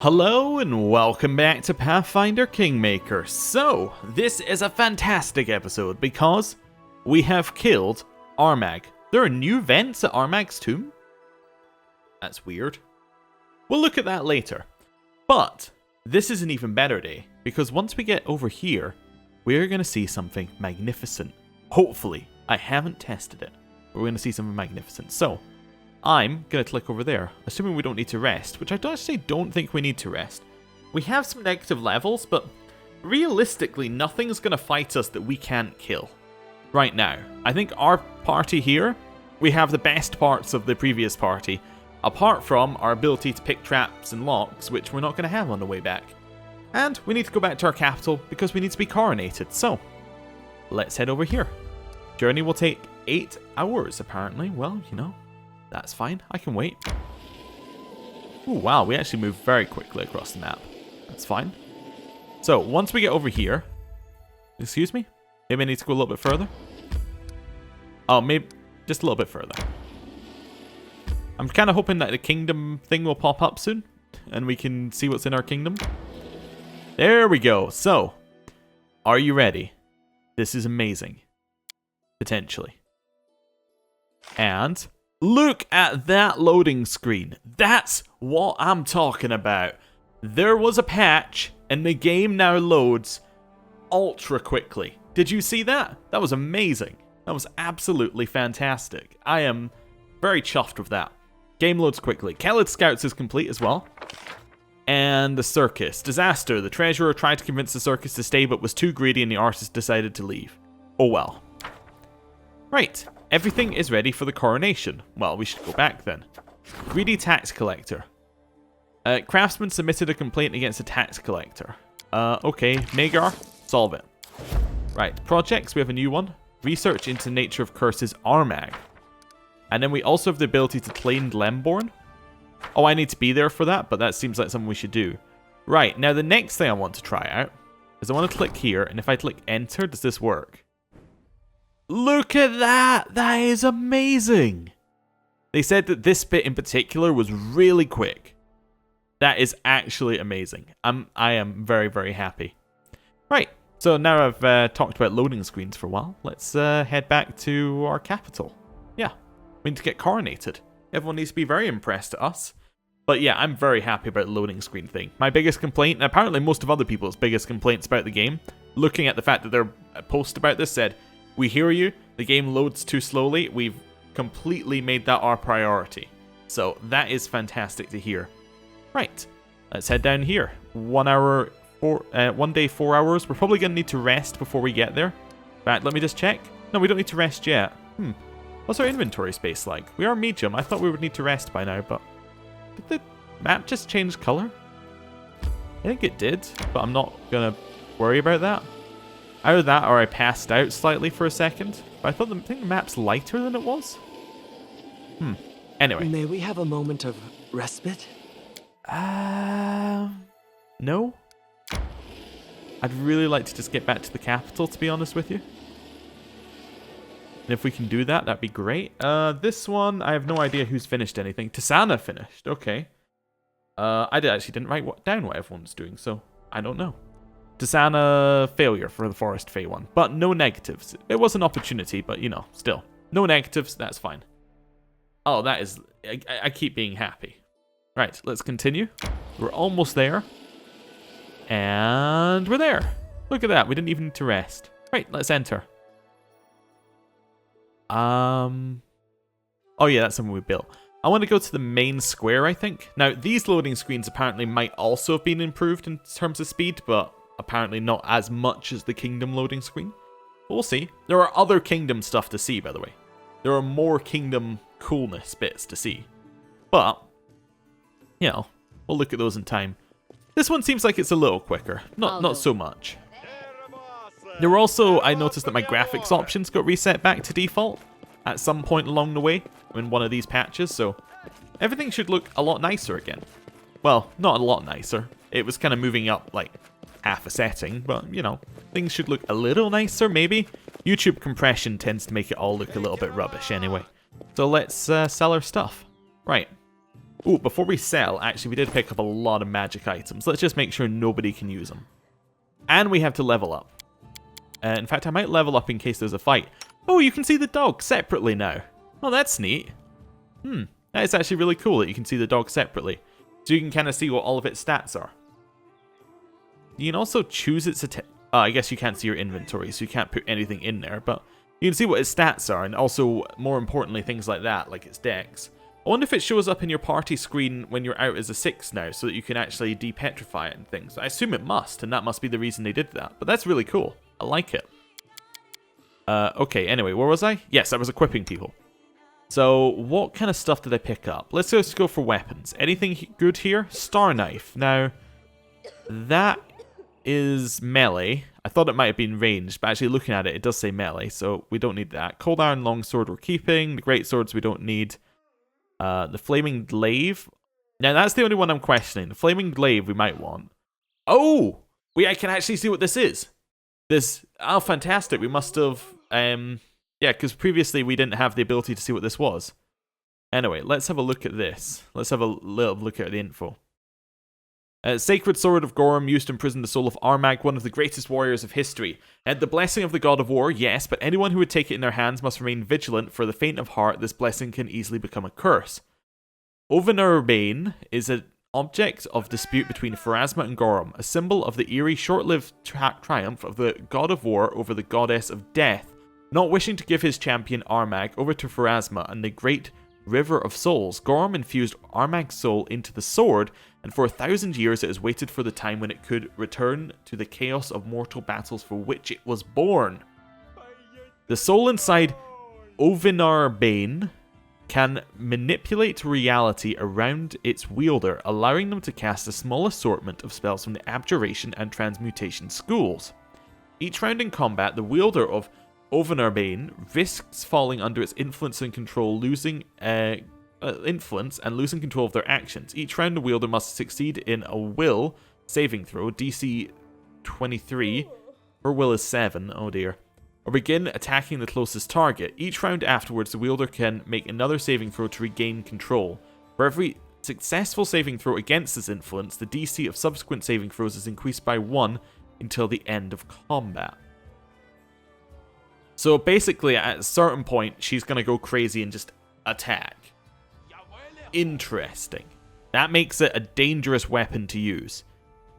Hello and welcome back to Pathfinder Kingmaker. So, this is a fantastic episode because we have killed Armag. There are new vents at Armag's tomb? That's weird. We'll look at that later. But, this is an even better day because once we get over here, we're going to see something magnificent. Hopefully. I haven't tested it, but we're going to see something magnificent. So, I'm going to click over there, assuming we don't need to rest, which I actually don't think we need to rest. We have some negative levels, but realistically, nothing's going to fight us that we can't kill. Right now, I think our party here, we have the best parts of the previous party, apart from our ability to pick traps and locks, which we're not going to have on the way back. And we need to go back to our capital because we need to be coronated, so let's head over here. Journey will take 8 hours, apparently. Well, you know, that's fine. I can wait. Ooh, wow, we actually moved very quickly across the map. That's fine. So, once we get over here... Excuse me? Maybe I need to go a little bit further? Oh, maybe just a little bit further. I'm kind of hoping that the kingdom thing will pop up soon, and we can see what's in our kingdom. There we go. So, are you ready? This is amazing. Potentially. And... look at that loading screen. That's what I'm talking about. There was a patch and the game now loads ultra quickly. Did you see that? That was amazing. That was absolutely fantastic. I am very chuffed with that. Game loads quickly. Kelid Scouts is complete as well. And the circus. Disaster. The treasurer tried to convince the circus to stay but was too greedy and the artist decided to leave. Oh well. Right. Everything is ready for the coronation. Well, we should go back then. Greedy tax collector. Craftsman submitted a complaint against a tax collector. Okay, Magar, solve it. Right, projects, we have a new one. Research into nature of curses Armag. And then we also have the ability to claim Lemborn. Oh, I need to be there for that, but that seems like something we should do. Right, now the next thing I want to try out is I want to click here, and if I click enter, does this work? Look at that! That is amazing! They said that this bit in particular was really quick. That is actually amazing. I am very, very happy. Right, so now I've talked about loading screens for a while. Let's head back to our capital. Yeah, we need to get coronated. Everyone needs to be very impressed at us. But yeah, I'm very happy about the loading screen thing. My biggest complaint, and apparently most of other people's biggest complaints about the game, looking at the fact that their post about this said, "We hear you, the game loads too slowly, we've completely made that our priority." So that is fantastic to hear. Right, let's head down here. 1 day, 4 hours. We're probably going to need to rest before we get there. In fact, let me just check. No, we don't need to rest yet. What's our inventory space like? We are medium. I thought we would need to rest by now, but... did the map just change color? I think it did, but I'm not going to worry about that. Either that or I passed out slightly for a second. But I think the map's lighter than it was. Anyway. May we have a moment of respite? No. I'd really like to just get back to the capital, to be honest with you. And if we can do that, that'd be great. This one, I have no idea who's finished anything. Tisana finished, okay. I didn't write down what everyone's doing, so I don't know. Tisana failure for the Forest Fae one, but no negatives. It was an opportunity, but you know, still. No negatives, that's fine. Oh, that is... I keep being happy. Right, let's continue. We're almost there. And we're there. Look at that, we didn't even need to rest. Right, let's enter. Oh yeah, that's something we built. I want to go to the main square, I think. Now, these loading screens apparently might also have been improved in terms of speed, but apparently not as much as the kingdom loading screen. We'll see. There are other kingdom stuff to see, by the way. There are more kingdom coolness bits to see. But, you know, we'll look at those in time. This one seems like it's a little quicker. Not so much. There were also, I noticed that my graphics options got reset back to default at some point along the way in one of these patches, so everything should look a lot nicer again. Well, not a lot nicer. It was kind of moving up like half a setting, but you know, things should look a little nicer maybe. YouTube compression tends to make it all look a little bit rubbish anyway. So let's sell our stuff. Right. Oh, before we sell, actually, we did pick up a lot of magic items. Let's just make sure nobody can use them. And we have to level up. In fact, I might level up in case there's a fight. Oh, you can see the dog separately now. Oh, that's neat. That is actually really cool that you can see the dog separately. So you can kind of see what all of its stats are. You can also choose its attack. I guess you can't see your inventory, so you can't put anything in there, but you can see what its stats are, and also, more importantly, things like that, like its dex. I wonder if it shows up in your party screen when you're out as a 6 now, so that you can actually depetrify it and things. I assume it must, and that must be the reason they did that, but that's really cool. I like it. Okay, anyway, where was I? Yes, I was equipping people. So, what kind of stuff did I pick up? Let's just go for weapons. Anything good here? Star Knife. Now, that is melee. I thought it might have been ranged, but actually looking at it, it does say melee, so we don't need that. Cold Iron Longsword we're keeping. The Great Swords we don't need. The Flaming Glaive. Now, that's the only one I'm questioning. The Flaming Glaive we might want. Oh! I can actually see what this is. Oh, fantastic. We must have... yeah, because previously we didn't have the ability to see what this was. Anyway, let's have a look at this. Let's have a little look at the info. Sacred Sword of Gorm used to imprison the soul of Armag, one of the greatest warriors of history. The blessing of the God of War, yes, but anyone who would take it in their hands must remain vigilant. For the faint of heart, this blessing can easily become a curse. Ovenurbane is an object of dispute between Pharasma and Gorm, a symbol of the eerie, short-lived triumph of the God of War over the Goddess of Death. Not wishing to give his champion Armag over to Pharasma and the great River of Souls, Gorm infused Armag's soul into the sword, and for 1,000 years it has waited for the time when it could return to the chaos of mortal battles for which it was born. The soul inside Ovenurbane can manipulate reality around its wielder, allowing them to cast a small assortment of spells from the Abjuration and Transmutation schools. Each round in combat, the wielder of Ovenurbane risks falling under its influence and control, losing influence and losing control of their actions. Each round, the wielder must succeed in a will saving throw, DC 23. Her will is 7, oh dear. Or begin attacking the closest target. Each round afterwards, the wielder can make another saving throw to regain control. For every successful saving throw against this influence, the DC of subsequent saving throws is increased by 1 until the end of combat. So basically, at a certain point, she's going to go crazy and just attack. Interesting. That makes it a dangerous weapon to use.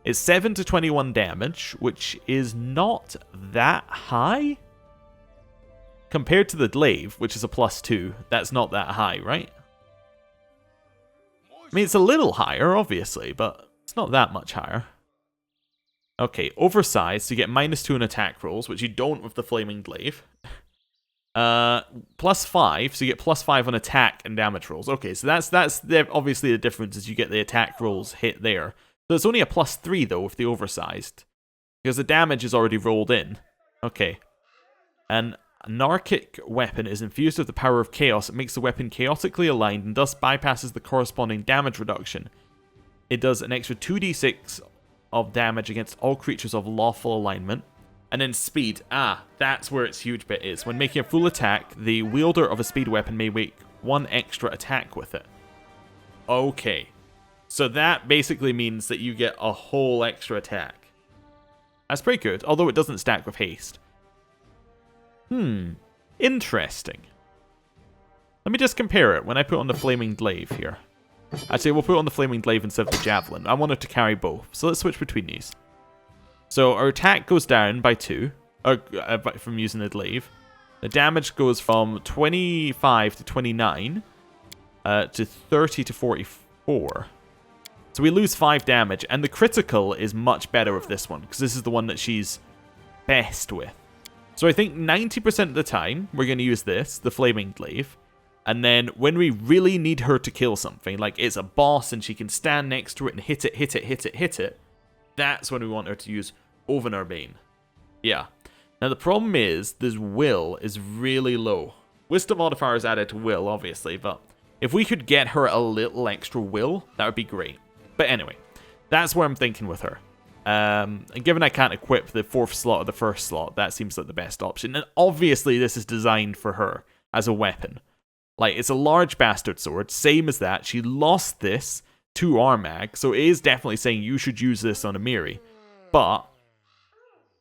It's 7 to 21 damage, which is not that high. Compared to the glaive, which is a +2, that's not that high, right? I mean, it's a little higher, obviously, but it's not that much higher. Okay, oversized, so you get -2 in attack rolls, which you don't with the Flaming Glaive. +5, so you get +5 on attack and damage rolls. Okay, so that's obviously the difference is you get the attack rolls hit there. So it's only a +3 though with the oversized, because the damage is already rolled in. Okay, an anarchic weapon is infused with the power of chaos. It makes the weapon chaotically aligned and thus bypasses the corresponding damage reduction. It does an extra 2d6 of damage against all creatures of lawful alignment. And then speed. That's where its huge bit is. When making a full attack, the wielder of a speed weapon may make 1 extra attack with it. Okay. So that basically means that you get a whole extra attack. That's pretty good, although it doesn't stack with haste. Interesting. Let me just compare it when I put on the Flaming Glaive here. Actually, we'll put on the Flaming Glaive instead of the Javelin. I wanted to carry both, so let's switch between these. So our attack goes down by 2 from using the glaive. The damage goes from 25 to 29 to 30 to 44. So we lose 5 damage, and the critical is much better with this one, because this is the one that she's best with. So I think 90% of the time, we're going to use this, the Flaming Glaive. And then when we really need her to kill something, like it's a boss and she can stand next to it and hit it, that's when we want her to use Ovenurbane. Yeah. Now the problem is, this will is really low. Wisdom modifier is added to will, obviously, but if we could get her a little extra will, that would be great. But anyway, that's where I'm thinking with her. And given I can't equip the 4th slot or the 1st slot, that seems like the best option. And obviously this is designed for her as a weapon. Like, it's a large bastard sword, same as that. She lost this to Armag, so it is definitely saying you should use this on Amiri. But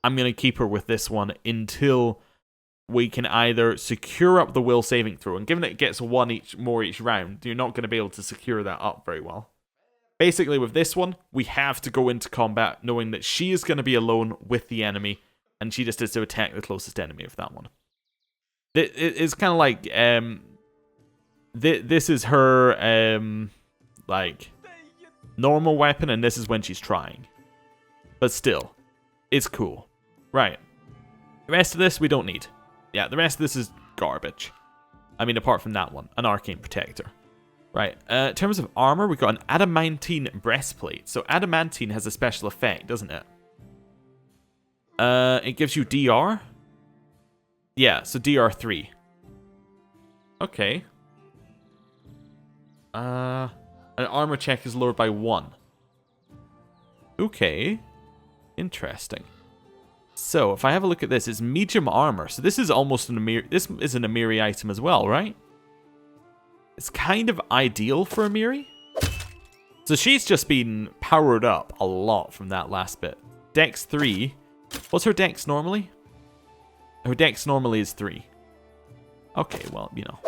I'm going to keep her with this one until we can either secure up the will saving throw, and given that it gets one more each round, you're not going to be able to secure that up very well. Basically, with this one, we have to go into combat knowing that she is going to be alone with the enemy, and she just has to attack the closest enemy of that one. It's kind of like, this is her, like, normal weapon, and this is when she's trying. But still, it's cool. Right. The rest of this, we don't need. Yeah, the rest of this is garbage. I mean, apart from that one, an Arcane Protector. Right, in terms of armor, we've got an Adamantine Breastplate. So Adamantine has a special effect, doesn't it? It gives you DR? Yeah, so DR3. Okay. An armor check is lowered by 1. Okay. Interesting. So, if I have a look at this, it's medium armor. So this is almost an Amiri. This is an Amiri item as well, right? It's kind of ideal for Amiri. So she's just been powered up a lot from that last bit. Dex 3. What's her dex normally? Her dex normally is 3. Okay, well, you know.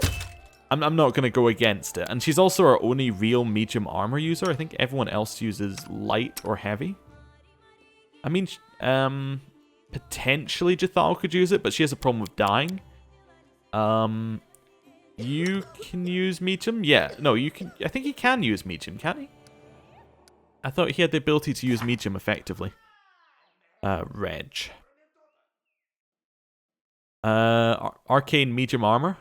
I'm not going to go against it. And she's also our only real medium armor user. I think everyone else uses light or heavy. I mean, potentially Jethal could use it, but she has a problem with dying. You can use medium? Yeah, no, you can. I think he can use medium, can't he? I thought he had the ability to use medium effectively. Reg. Arcane medium armor?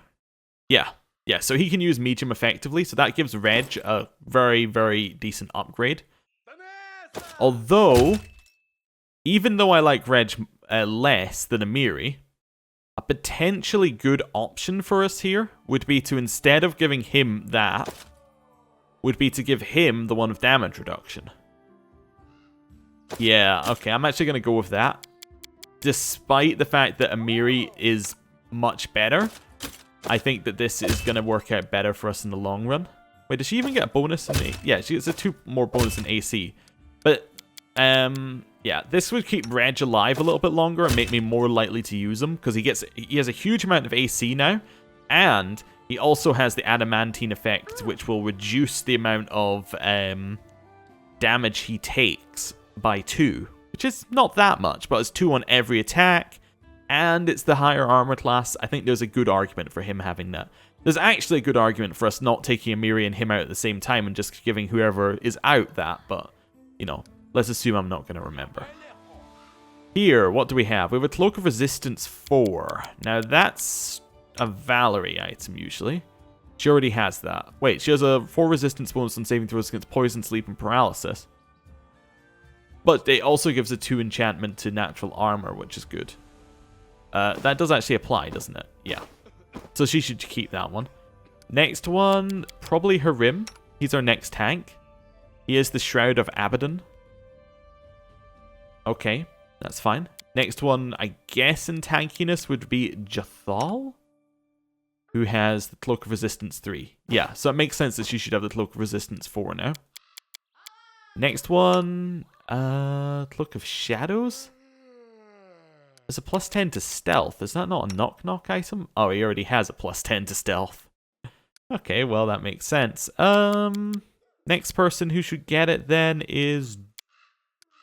Yeah. Yeah, so he can use medium effectively, so that gives Reg a very, very decent upgrade. Although, even though I like Reg less than Amiri, a potentially good option for us here would be to, instead of giving him that, would be to give him the one of damage reduction. Yeah, okay, I'm actually going to go with that. Despite the fact that Amiri is much better, I think that this is going to work out better for us in the long run. Wait, does she even get a bonus in the... Yeah, she gets a 2 more bonus in AC. But, yeah, this would keep Reg alive a little bit longer and make me more likely to use him, because he has a huge amount of AC now, and he also has the Adamantine effect, which will reduce the amount of damage he takes by 2, which is not that much, but it's 2 on every attack, and it's the higher armor class. I think there's a good argument for him having that. There's actually a good argument for us not taking Amiri and him out at the same time and just giving whoever is out that, but, you know, let's assume I'm not going to remember. Here, what do we have? We have a Cloak of Resistance 4. Now, that's a Valerie item, usually. She already has that. Wait, she has a 4 resistance bonus on saving throws against poison, sleep, and paralysis. But it also gives a 2 enchantment to natural armor, which is good. That does actually apply, doesn't it? Yeah. So she should keep that one. Next one, probably Harim. He's our next tank. He is the Shroud of Abaddon. Okay, that's fine. Next one, I guess in tankiness, would be Jethal, who has the Cloak of Resistance 3. Yeah, so it makes sense that she should have the Cloak of Resistance 4 now. Next one, Cloak of Shadows. There's a plus 10 to stealth. Is that not a knock-knock item? Oh, he already has a plus 10 to stealth. Okay, well, that makes sense. Next person who should get it then is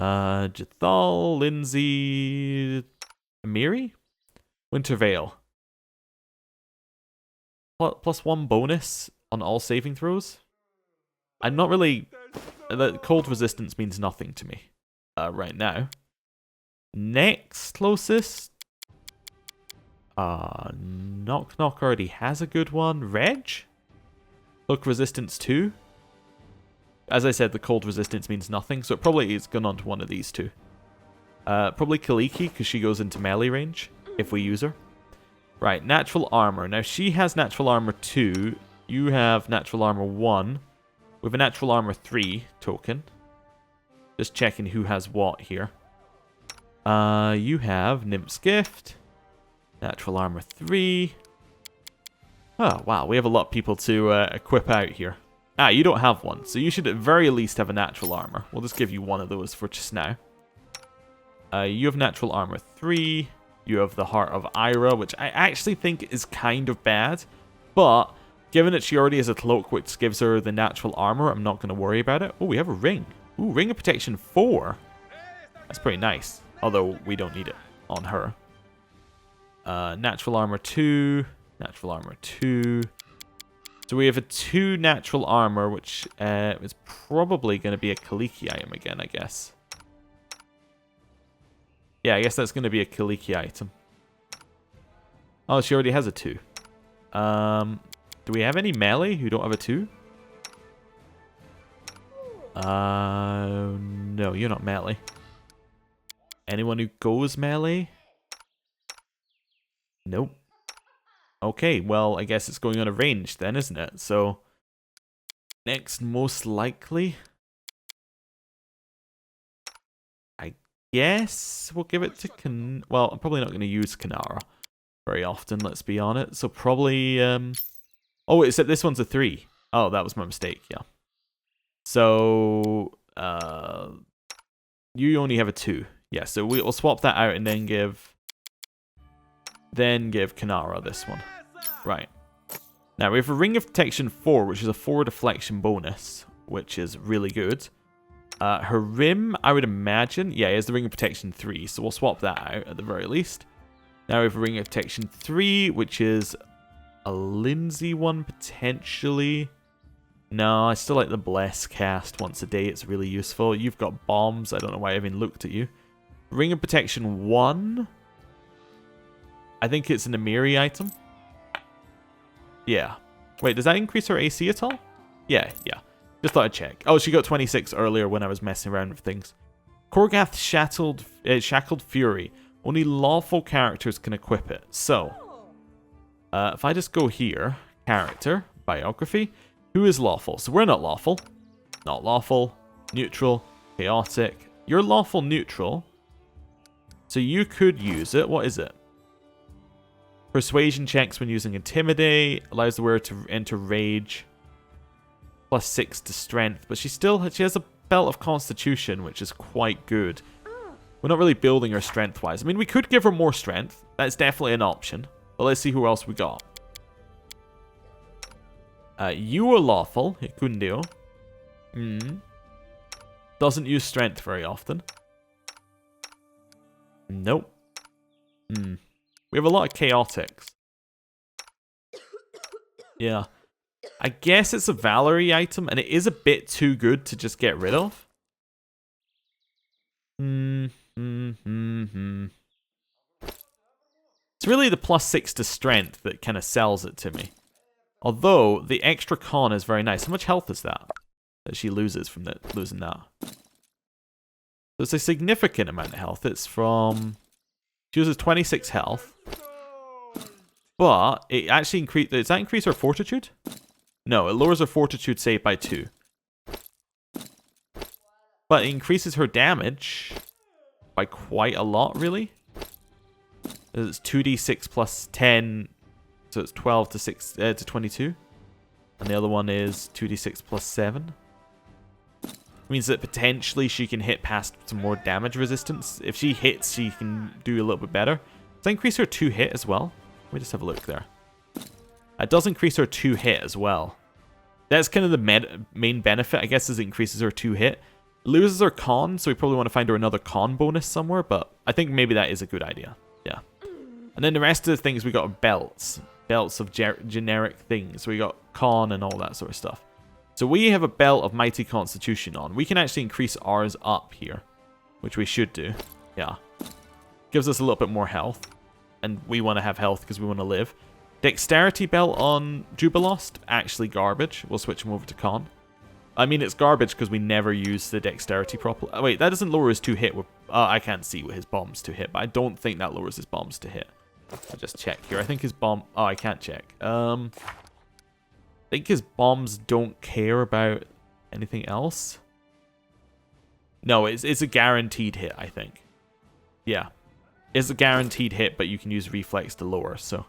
Jethal, Lindsay, Amiri? Wintervale. Plus 1 bonus on all saving throws. I'm not really... The cold resistance means nothing to me right now. Next closest. Knock Knock already has a good one. Reg? Look, resistance 2. As I said, the cold resistance means nothing, so it probably is gone on to one of these two. Probably Kaliki, because she goes into melee range, if we use her. Right, natural armor. Now, she has natural armor 2. You have natural armor 1. We have a natural armor 3 token. Just checking who has what here. You have Nymph's Gift. Natural armor 3. Oh, wow. We have a lot of people to equip out here. Ah, you don't have one. So you should at very least have a natural armor. We'll just give you one of those for just now. You have natural armor 3. You have the Heart of Ira, which I actually think is kind of bad. But given that she already has a cloak which gives her the natural armor, I'm not going to worry about it. Oh, we have a ring. Ooh, Ring of Protection 4. That's pretty nice. Although we don't need it on her. Natural armor 2. Natural armor 2. So we have a 2 natural armor, which is probably going to be a Kaliki item again, I guess. Yeah, I guess that's going to be a Kaliki item. Oh, she already has a 2. Do we have any melee who don't have a 2? No, you're not melee. Anyone who goes melee? Nope. Okay, well, I guess it's going on a range then, isn't it? So, next most likely, I guess we'll give it to well, I'm probably not going to use Kanara very often, let's be honest. So probably, oh, except this one's a 3. Oh, that was my mistake, yeah. So, you only have a 2. Yeah, so we'll swap that out and then give Kanara this one. Right. Now, we have a Ring of Protection 4, which is a 4 deflection bonus, which is really good. Her Rim, I would imagine, yeah, is the Ring of Protection 3, so we'll swap that out at the very least. Now we have a Ring of Protection 3, which is a Lindsay one, potentially. No, I still like the Bless cast once a day, it's really useful. You've got bombs, I don't know why I even looked at you. Ring of Protection 1. I think it's an Amiri item. Yeah. Wait, does that increase her AC at all? Yeah. Just thought I'd check. Oh, she got 26 earlier when I was messing around with things. Korgath Shackled Fury. Only lawful characters can equip it. So, if I just go here, character, biography, who is lawful? So we're not lawful. Not lawful. Neutral. Chaotic. You're lawful neutral. So you could use it. What is it? Persuasion checks when using Intimidate. Allows the wearer to enter Rage. +6 to Strength. But she has a Belt of Constitution, which is quite good. We're not really building her strength-wise. I mean, we could give her more strength. That's definitely an option. But let's see who else we got. You are lawful. Hikundio. Doesn't use strength very often. Nope. We have a lot of chaotics. Yeah. I guess it's a Valerie item, and it is a bit too good to just get rid of. It's really the +6 to strength that kind of sells it to me. Although, the extra con is very nice. How much health is that she loses from losing that? So it's a significant amount of health. It's from... She uses 26 health. But it actually does that increase her fortitude? No, it lowers her fortitude save by 2. But it increases her damage by quite a lot, really. It's 2d6 plus 10, so it's 12 to 22. And the other one is 2d6 plus 7. Means that potentially she can hit past some more damage resistance. If she hits, she can do a little bit better. Does that increase her 2 hit as well? Let me just have a look there. It does increase her 2 hit as well. That's kind of the main benefit, I guess, is it increases her 2 hit. Loses her con, so we probably want to find her another con bonus somewhere, but I think maybe that is a good idea. Yeah. And then the rest of the things, we got belts. Belts of generic things. We got con and all that sort of stuff. So we have a belt of Mighty Constitution on. We can actually increase ours up here, which we should do. Yeah. Gives us a little bit more health. And we want to have health because we want to live. Dexterity belt on Jubilost, actually garbage. We'll switch him over to con. I mean, it's garbage because we never use the dexterity properly. Oh, wait, that doesn't lower his 2 hit. I can't see what his bombs to hit, but I don't think that lowers his bombs to hit. I'll just check here. I think his bomb... Oh, I can't check. I think his bombs don't care about anything else. No, it's a guaranteed hit, I think. Yeah. It's a guaranteed hit, but you can use reflex to lower, so...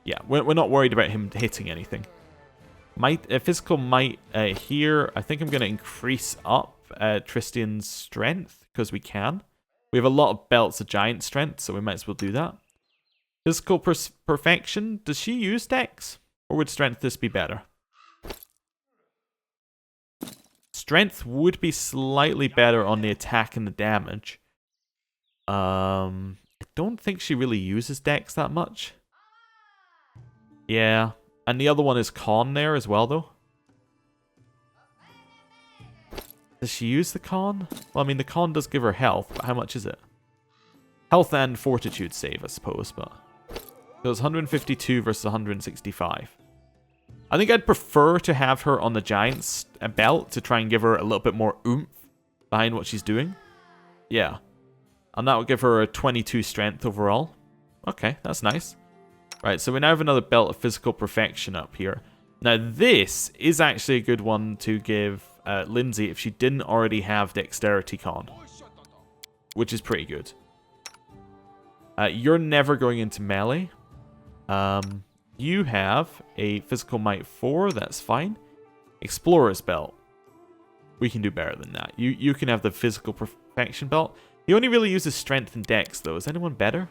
Yeah, we're not worried about him hitting anything. Might physical might here. I think I'm going to increase up Tristian's strength because we can. We have a lot of belts of giant strength, so we might as well do that. Physical perfection. Does she use dex? Or would strength this be better? Strength would be slightly better on the attack and the damage. I don't think she really uses dex that much. Yeah. And the other one is con there as well, though. Does she use the con? Well, I mean, the con does give her health, but how much is it? Health and fortitude save, I suppose, but... So it's 152 versus 165. I think I'd prefer to have her on the Giant's belt to try and give her a little bit more oomph behind what she's doing. Yeah. And that would give her a 22 strength overall. Okay, that's nice. Right, so we now have another belt of physical perfection up here. Now this is actually a good one to give Lindsay if she didn't already have dexterity con, which is pretty good. You're never going into melee. You have a physical might 4, that's fine. Explorer's belt. We can do better than that. You can have the physical perfection belt. He only really uses strength and dex though. Is anyone better?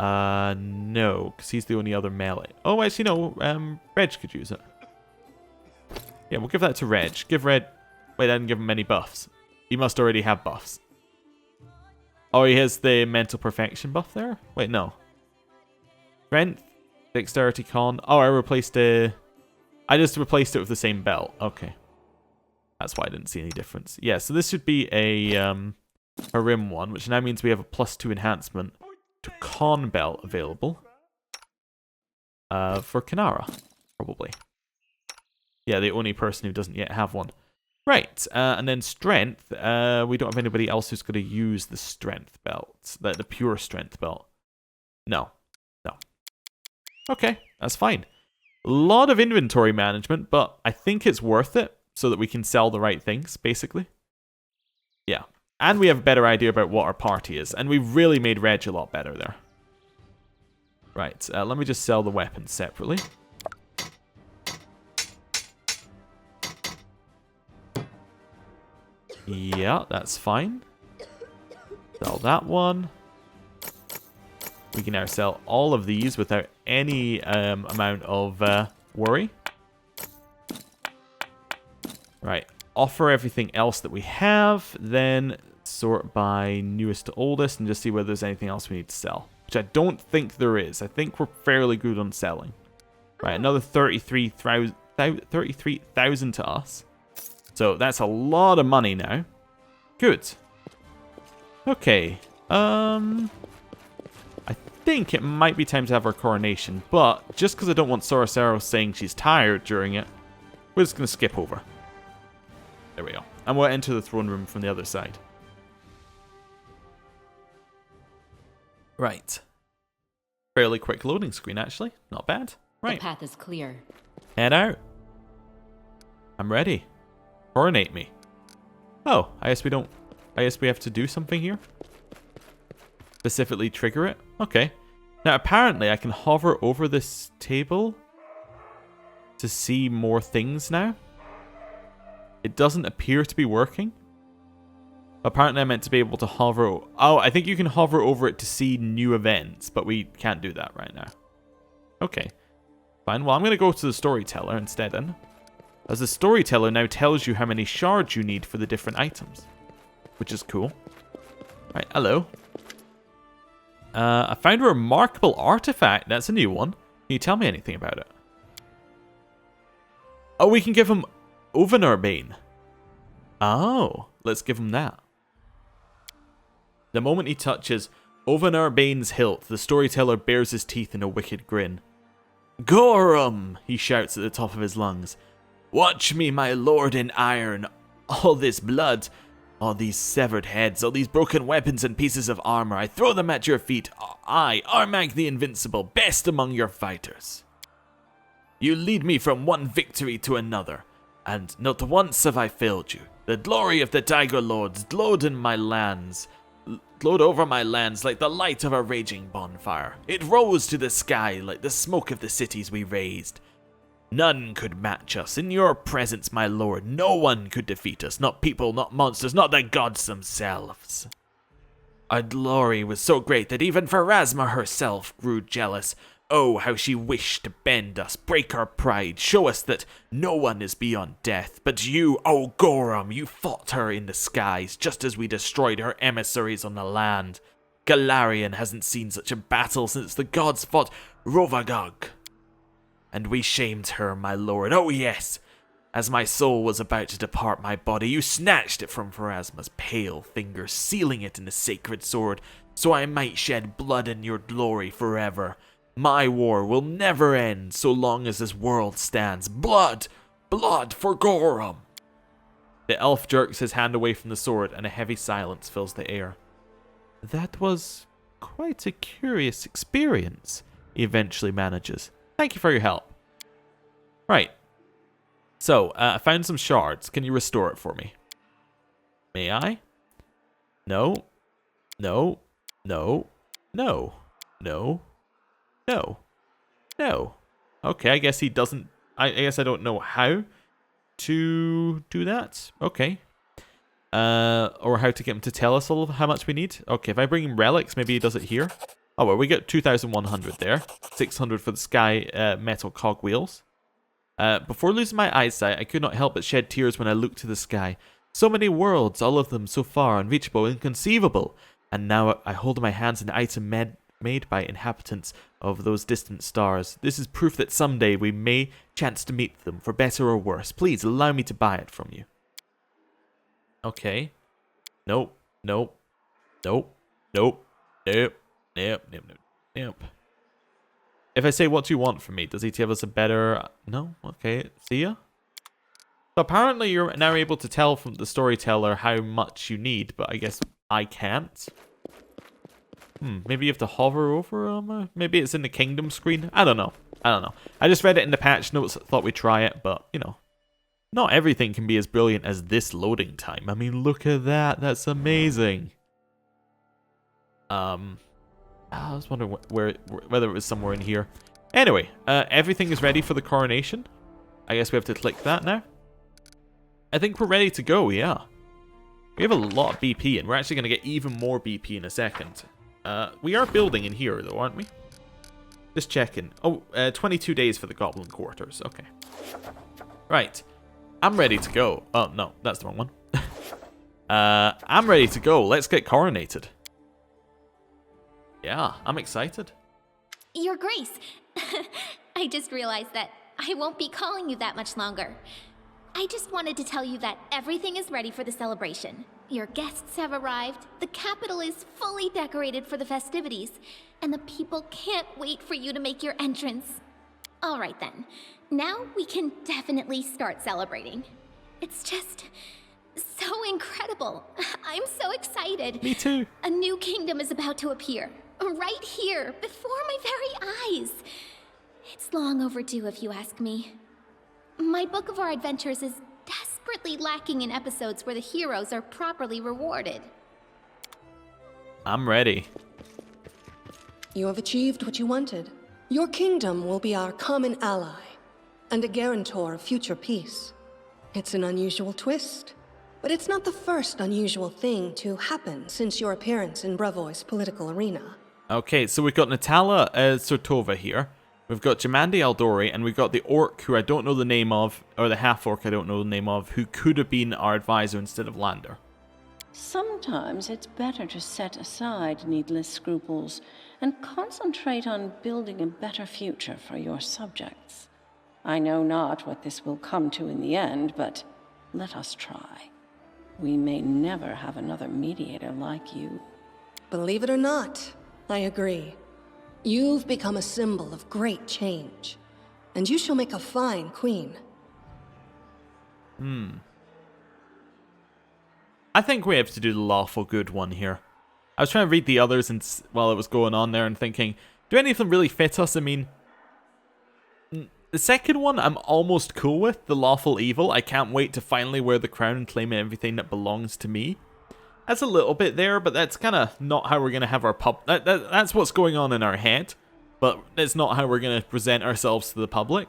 No, because he's the only other melee. Oh, actually no, Reg could use it. Yeah, we'll give that to Reg. Give Reg... Wait, I didn't give him any buffs. He must already have buffs. Oh, he has the mental perfection buff there? Wait, no. Strength, dexterity con. Oh, I replaced I just replaced it with the same belt. Okay. That's why I didn't see any difference. Yeah, so this should be a rim one, which now means we have a +2 enhancement to con belt available. For Kanara, probably. Yeah, the only person who doesn't yet have one. Right, and then strength. We don't have anybody else who's going to use the strength belt. The pure strength belt. No. No. Okay, that's fine. A lot of inventory management, but I think it's worth it so that we can sell the right things, basically. Yeah. And we have a better idea about what our party is. And we've really made Reg a lot better there. Right, let me just sell the weapons separately. Yeah, that's fine. Sell that one. We can now sell all of these without any amount of worry. Right, offer everything else that we have, then sort by newest to oldest and just see whether there's anything else we need to sell. Which I don't think there is. I think we're fairly good on selling. Right, another 33,000 to us. So that's a lot of money now. Good. Okay. I think it might be time to have our coronation, but just because I don't want Sorosero saying she's tired during it, we're just going to skip over. There we go. And we'll enter the throne room from the other side. Right. Fairly quick loading screen, actually. Not bad. Right. The path is clear. Head out. I'm ready. Coronate me. Oh, I guess we don't... I guess we have to do something here? Specifically trigger it? Okay. Now, apparently, I can hover over this table to see more things now. It doesn't appear to be working. Apparently, I meant to be able to hover... Oh, I think you can hover over it to see new events, but we can't do that right now. Okay. Fine. Well, I'm going to go to the storyteller instead then. As the storyteller now tells you how many shards you need for the different items. Which is cool. Right, hello. I found a remarkable artifact. That's a new one. Can you tell me anything about it? Oh, we can give him Overnurbane. Oh, let's give him that. The moment he touches Overnurbane's hilt, the storyteller bares his teeth in a wicked grin. Gorum! He shouts at the top of his lungs. Watch me, my lord in iron. All this blood, all these severed heads, all these broken weapons and pieces of armor, I throw them at your feet. I, Armag the Invincible, best among your fighters. You lead me from one victory to another, and not once have I failed you. The glory of the Tiger Lords glowed in my lands. glowed over my lands like the light of a raging bonfire. It rose to the sky like the smoke of the cities we razed. None could match us. In your presence, my lord, no one could defeat us. Not people, not monsters, not the gods themselves. Our glory was so great that even Pharasma herself grew jealous. Oh, how she wished to bend us, break our pride, show us that no one is beyond death. But you, oh Gorum, you fought her in the skies, just as we destroyed her emissaries on the land. Galarian hasn't seen such a battle since the gods fought Rovagog. And we shamed her, my lord, oh yes! As my soul was about to depart my body, you snatched it from Pharasma's pale fingers, sealing it in the sacred sword, so I might shed blood in your glory forever. My war will never end so long as this world stands. Blood! Blood for Gorum! The elf jerks his hand away from the sword, and a heavy silence fills the air. That was quite a curious experience, he eventually manages. Thank you for your help. Right. So, I found some shards. Can you restore it for me? May I? No. No. No. No. No. No. No. Okay, I guess he doesn't... I guess I don't know how to do that. Okay. Or how to get him to tell us all how much we need. Okay, if I bring him relics, maybe he does it here. Oh, well, we get 2,100 there. 600 for the sky metal cogwheels. Before losing my eyesight, I could not help but shed tears when I looked to the sky. So many worlds, all of them so far, unreachable, inconceivable. And now I hold in my hands an item made by inhabitants of those distant stars. This is proof that someday we may chance to meet them, for better or worse. Please allow me to buy it from you. Okay. Nope. Nope. Nope. Nope. Nope. Nope. Nope. Nope. Nope. If I say, what do you want from me? Does he give us a better... No? Okay. See ya? So apparently you're now able to tell from the storyteller how much you need, but I guess I can't. Maybe you have to hover over him? Maybe it's in the kingdom screen? I don't know. I just read it in the patch notes, thought we'd try it, but, you know. Not everything can be as brilliant as this loading time. I mean, look at that. That's amazing. I was wondering whether it was somewhere in here. Anyway, everything is ready for the coronation. I guess we have to click that now. I think we're ready to go, yeah. We have a lot of BP, and we're actually going to get even more BP in a second. We are building in here, though, aren't we? Just checking. Oh, 22 days for the Goblin Quarters. Okay. Right. I'm ready to go. Oh, no, that's the wrong one. I'm ready to go. Let's get coronated. Yeah, I'm excited. Your Grace, I just realized that I won't be calling you that much longer. I just wanted to tell you that everything is ready for the celebration. Your guests have arrived, the capital is fully decorated for the festivities, and the people can't wait for you to make your entrance. All right then, now we can definitely start celebrating. It's just so incredible. I'm so excited. Me too. A new kingdom is about to appear, right here, before my very eyes. It's long overdue, if you ask me. My book of our adventures is desperately lacking in episodes where the heroes are properly rewarded. I'm ready. You have achieved what you wanted. Your kingdom will be our common ally, and a guarantor of future peace. It's an unusual twist, but it's not the first unusual thing to happen since your appearance in Brevoy's political arena. Okay, so we've got Natala Surtova here. We've got Jamandi Aldori, and we've got the orc who I don't know the name of, or the half-orc I don't know the name of, who could have been our advisor instead of Lander. Sometimes it's better to set aside needless scruples and concentrate on building a better future for your subjects. I know not what this will come to in the end, but let us try. We may never have another mediator like you. Believe it or not, I agree. You've become a symbol of great change, and you shall make a fine queen. I think we have to do the lawful good one here. I was trying to read the others and while it was going on there and thinking, do any of them really fit us? I mean, the second one I'm almost cool with, the lawful evil. I can't wait to finally wear the crown and claim everything that belongs to me. That's a little bit there, but that's kind of not how we're going to have our that's what's going on in our head, but it's not how we're going to present ourselves to the public.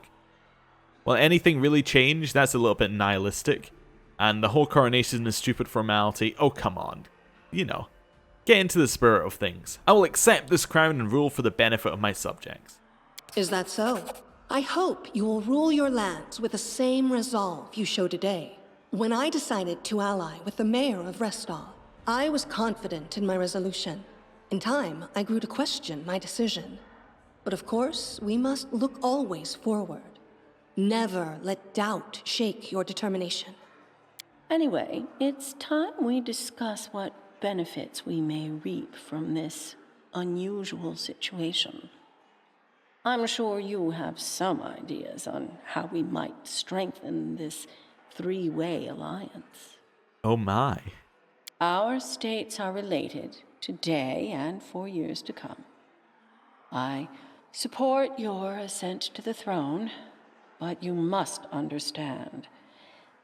Will anything really change? That's a little bit nihilistic. And the whole coronation is stupid formality. Oh, come on. You know, get into the spirit of things. I will accept this crown and rule for the benefit of my subjects. Is that so? I hope you will rule your lands with the same resolve you show today. When I decided to ally with the mayor of Restall, I was confident in my resolution. In time, I grew to question my decision. But of course, we must look always forward. Never let doubt shake your determination. Anyway, it's time we discuss what benefits we may reap from this unusual situation. I'm sure you have some ideas on how we might strengthen this three-way alliance. Oh my. Our states are related today and for years to come. I support your ascent to the throne, but you must understand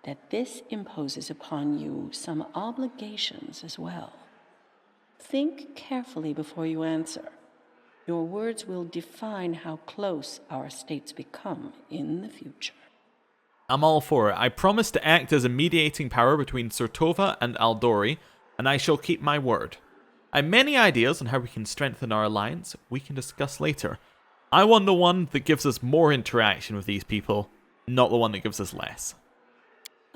that this imposes upon you some obligations as well. Think carefully before you answer. Your words will define how close our states become in the future. I'm all for it. I promise to act as a mediating power between Sertova and Aldori, and I shall keep my word. I have many ideas on how we can strengthen our alliance. We can discuss later. I want the one that gives us more interaction with these people, not the one that gives us less.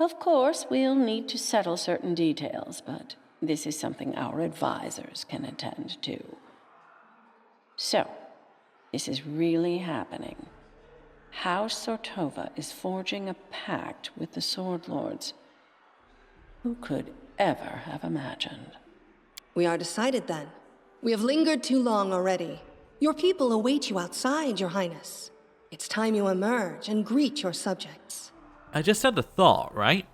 Of course, we'll need to settle certain details, but this is something our advisors can attend to. So, this is really happening. House Sertova is forging a pact with the Sword Lords. Who could ever have imagined? We are decided then. We have lingered too long already. Your people await you outside, Your Highness. It's time you emerge and greet your subjects. I just had a thought, right?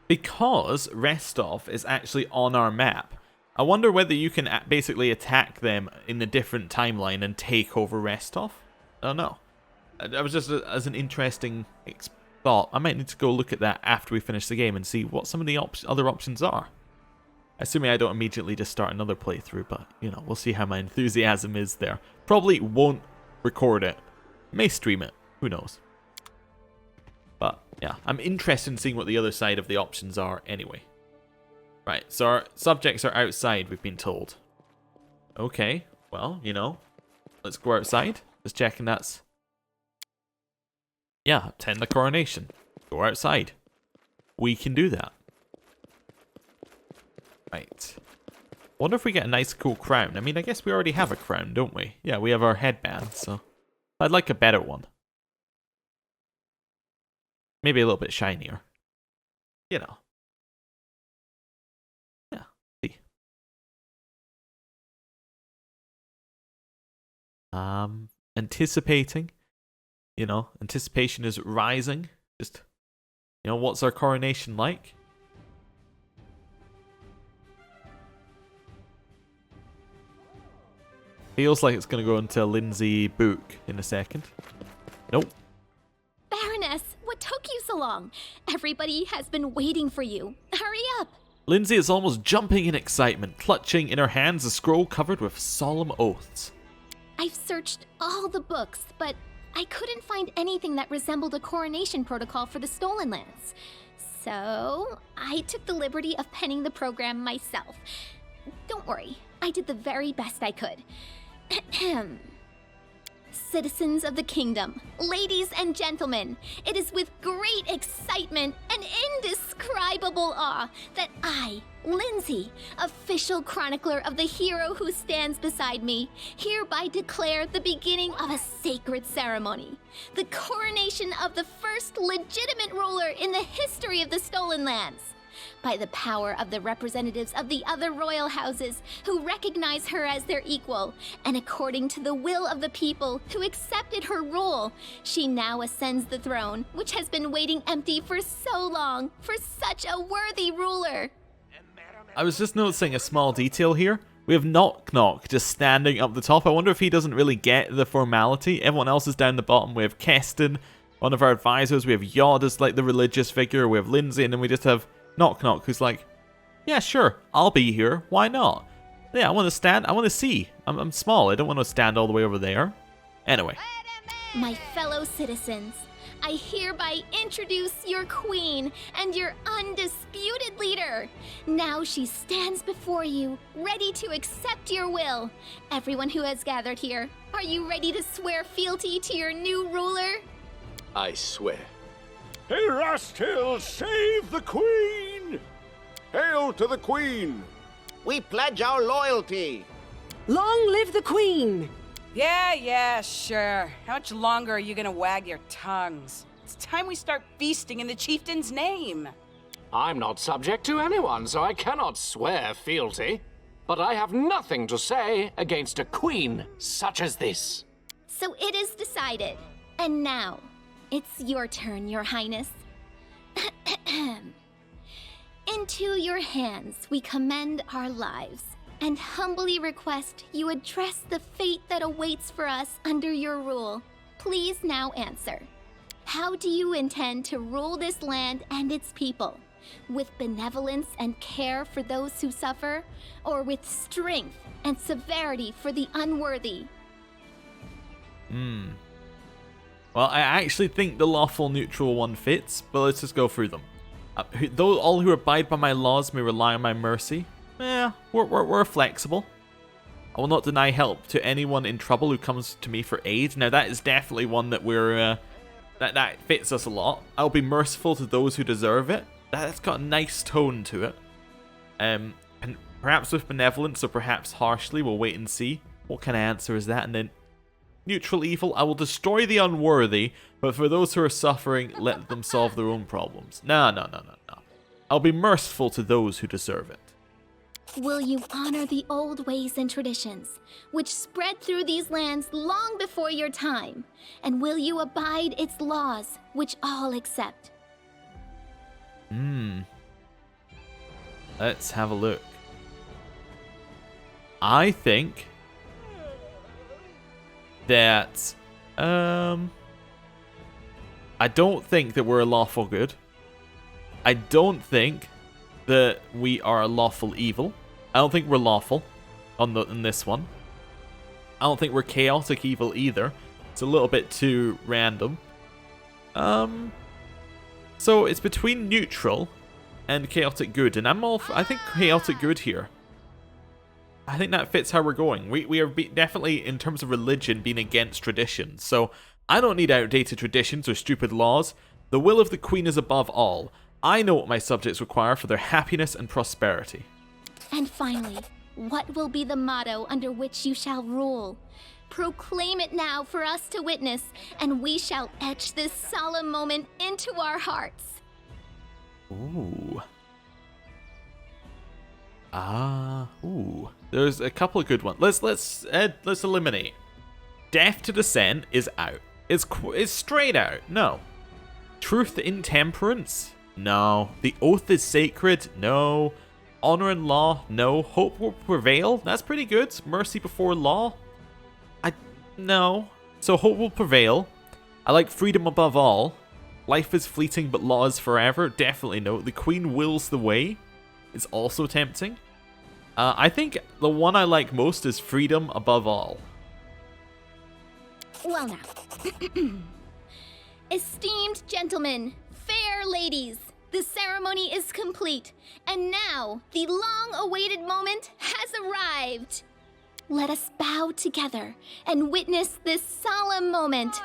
Because Restov is actually on our map, I wonder whether you can basically attack them in a different timeline and take over Restov? I don't know. That was just as an interesting thought. I might need to go look at that after we finish the game and see what some of the other options are. Assuming I don't immediately just start another playthrough, but, you know, we'll see how my enthusiasm is there. Probably won't record it. May stream it. Who knows? But, yeah, I'm interested in seeing what the other side of the options are anyway. Right, so our subjects are outside, we've been told. Okay, well, you know, let's go outside. Just checking that's... Yeah, attend the coronation. Go outside. We can do that. Right. Wonder if we get a nice cool crown. I mean, I guess we already have a crown, don't we? Yeah, we have our headband, so... I'd like a better one. Maybe a little bit shinier. You know. Yeah, see. Anticipating. You know, anticipation is rising. Just, you know, what's our coronation like? Feels like it's going to go into a Lindsay book in a second. Nope. Baroness, what took you so long? Everybody has been waiting for you. Hurry up! Lindsay is almost jumping in excitement, clutching in her hands a scroll covered with solemn oaths. I've searched all the books, but I couldn't find anything that resembled a coronation protocol for the Stolen Lands. So, I took the liberty of penning the program myself. Don't worry, I did the very best I could. Citizens of the kingdom, ladies and gentlemen, it is with great excitement and indescribable awe that I, Lindsay, official chronicler of the hero who stands beside me, hereby declare the beginning of a sacred ceremony, the coronation of the first legitimate ruler in the history of the Stolen Lands. By the power of the representatives of the other royal houses who recognize her as their equal, and according to the will of the people who accepted her rule, she now ascends the throne, which has been waiting empty for so long, for such a worthy ruler. I was just noticing a small detail here. We have Knock Knock just standing up the top. I wonder if he doesn't really get the formality. Everyone else is down the bottom. We have Keston, one of our advisors. We have Yod as like the religious figure. We have Lindsay, and then we just have Knock Knock, who's like, Yeah, sure, I'll be here. Why not? Yeah, I want to stand. I want to see. I'm small. I don't want to stand all the way over there. Anyway. My fellow citizens, I hereby introduce your queen and your undisputed leader. Now she stands before you, ready to accept your will. Everyone who has gathered here, are you ready to swear fealty to your new ruler? I swear. Erastil, save the Queen! Hail to the Queen! We pledge our loyalty. Long live the Queen! Yeah, sure. How much longer are you gonna wag your tongues? It's time we start feasting in the chieftain's name. I'm not subject to anyone, so I cannot swear fealty. But I have nothing to say against a queen such as this. So it is decided. And now, it's your turn, Your Highness. Into your hands we commend our lives, and humbly request you address the fate that awaits for us under your rule. Please now answer. How do you intend to rule this land and its people? With benevolence and care for those who suffer, or with strength and severity for the unworthy? Well, I actually think the lawful neutral one fits, but let's just go through them. Though all who abide by my laws may rely on my mercy, we're flexible. I will not deny help to anyone in trouble who comes to me for aid. Now that is definitely one that we're that fits us a lot. I'll be merciful to those who deserve it. That's got a nice tone to it. Perhaps with benevolence or perhaps harshly. We'll wait and see. What kind of answer is that? And then neutral evil. I will destroy the unworthy, but for those who are suffering, let them solve their own problems. No. I'll be merciful to those who deserve it. Will you honor the old ways and traditions, which spread through these lands long before your time? And will you abide its laws, which all accept? Let's have a look. I think that I don't think that we're a lawful good. I don't think that we are a lawful evil. I don't think we're lawful in this one. I don't think we're chaotic evil either. It's a little bit too random. So it's between neutral and chaotic good, and I think chaotic good here. I think that fits how we're going. We are definitely, in terms of religion, being against traditions. So I don't need outdated traditions or stupid laws. The will of the Queen is above all. I know what my subjects require for their happiness and prosperity. And finally, what will be the motto under which you shall rule? Proclaim it now for us to witness, and we shall etch this solemn moment into our hearts. Ooh. There's a couple of good ones. Let's eliminate. Death to dissent is out. It's straight out. No. Truth in temperance? No. The oath is sacred? No. Honor and law? No. Hope will prevail? That's pretty good. Mercy before law? No. So hope will prevail. I like freedom above all. Life is fleeting but law is forever? Definitely no. The Queen wills the way. It's also tempting. I think the one I like most is freedom above all. Well now. Esteemed gentlemen, fair ladies, the ceremony is complete, and now the long-awaited moment has arrived. Let us bow together and witness this solemn moment.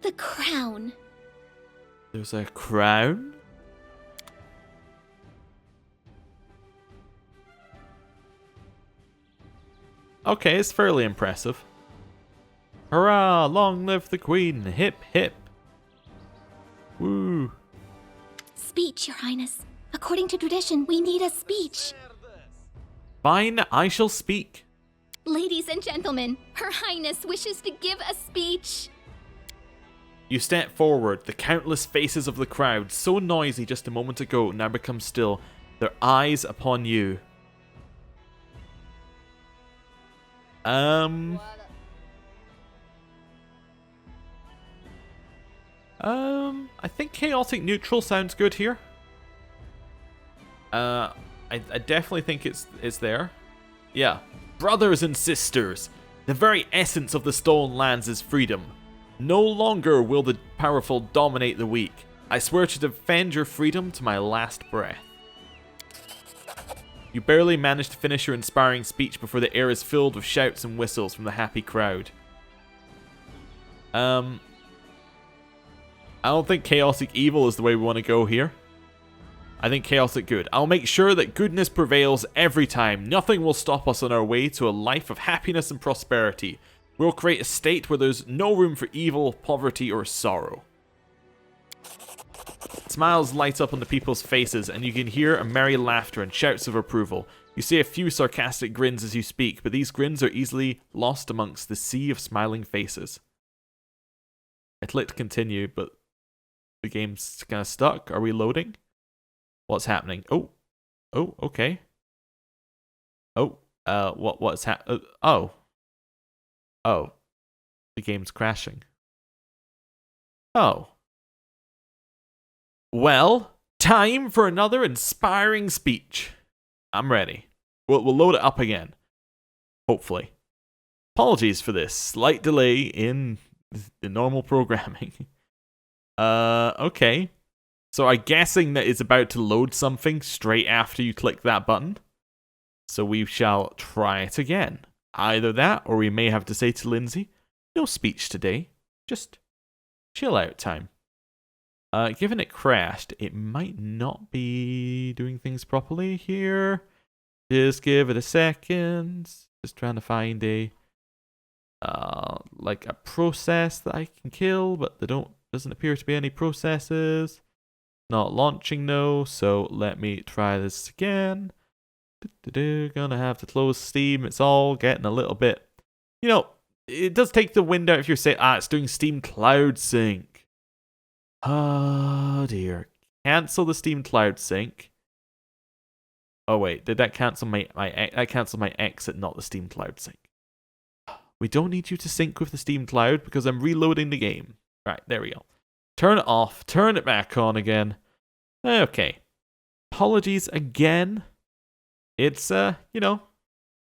The crown. There's a crown? Okay, it's fairly impressive. Hurrah! Long live the Queen! Hip hip! Woo! Speech, Your Highness. According to tradition, we need a speech. Fine, I shall speak. Ladies and gentlemen, Her Highness wishes to give a speech. You step forward, the countless faces of the crowd, so noisy just a moment ago, now become still, their eyes upon you. I think chaotic neutral sounds good here. I I definitely think it's there. Yeah. Brothers and sisters, the very essence of the Stolen Lands is freedom. No longer will the powerful dominate the weak. I swear to defend your freedom to my last breath. You barely manage to finish your inspiring speech before the air is filled with shouts and whistles from the happy crowd. I don't think chaotic evil is the way we want to go here. I think chaotic good. I'll make sure that goodness prevails every time. Nothing will stop us on our way to a life of happiness and prosperity. We'll create a state where there's no room for evil, poverty, or sorrow. Smiles light up on the people's faces, and you can hear a merry laughter and shouts of approval. You see a few sarcastic grins as you speak, but these grins are easily lost amongst the sea of smiling faces. I clicked continue, but the game's kind of stuck. Are we loading? What's happening? Oh, okay. Oh, what's oh, the game's crashing. Oh. Well, time for another inspiring speech. I'm ready. We'll load it up again. Hopefully. Apologies for this slight delay in the normal programming. Okay. So I'm guessing that it's about to load something straight after you click that button. So we shall try it again. Either that, or we may have to say to Lindsay, no speech today. Just chill out time. Given it crashed, it might not be doing things properly here. Just give it a second. Just trying to find a like a process that I can kill, but doesn't appear to be any processes. Not launching no, so let me try this again. Gonna have to close Steam. It's all getting a little bit, it does take the wind out if you're saying, it's doing Steam Cloud Sync. Oh dear. Cancel the Steam Cloud Sync. Oh wait, did that cancel my exit, not the Steam Cloud Sync? We don't need you to sync with the Steam Cloud because I'm reloading the game. Right, there we go. Turn it off, turn it back on again. Okay. Apologies again. It's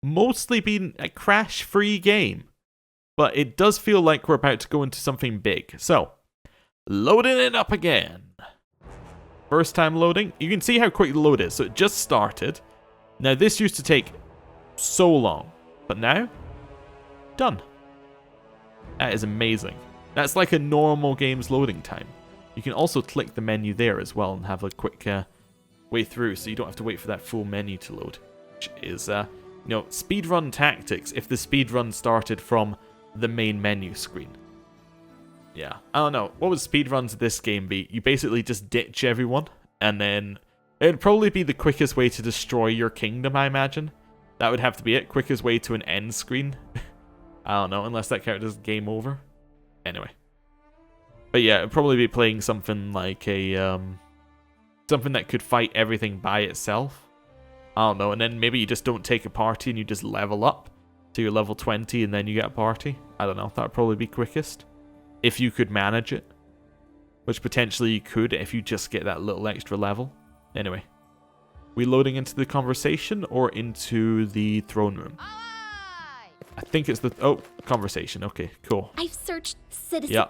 mostly been a crash-free game. But it does feel like we're about to go into something big. So, loading it up again. First time loading. You can see how quick the load is. So it just started. Now this used to take so long. But now, done. That is amazing. That's like a normal game's loading time. You can also click the menu there as well and have a quick way through. So you don't have to wait for that full menu to load. Which is, speedrun tactics if the speedrun started from the main menu screen. Yeah, I don't know. What would speedruns of this game be? You basically just ditch everyone, and then it'd probably be the quickest way to destroy your kingdom, I imagine. That would have to be it. Quickest way to an end screen. I don't know, unless that character's game over. Anyway. But yeah, it'd probably be playing something like a, something that could fight everything by itself. I don't know, and then maybe you just don't take a party and you just level up to your level 20 and then you get a party. I don't know, that would probably be quickest. If you could manage it. Which potentially you could if you just get that little extra level. Anyway. We loading into the conversation or into the throne room? I think it's the... Oh, conversation. Okay, cool. I've searched citizen...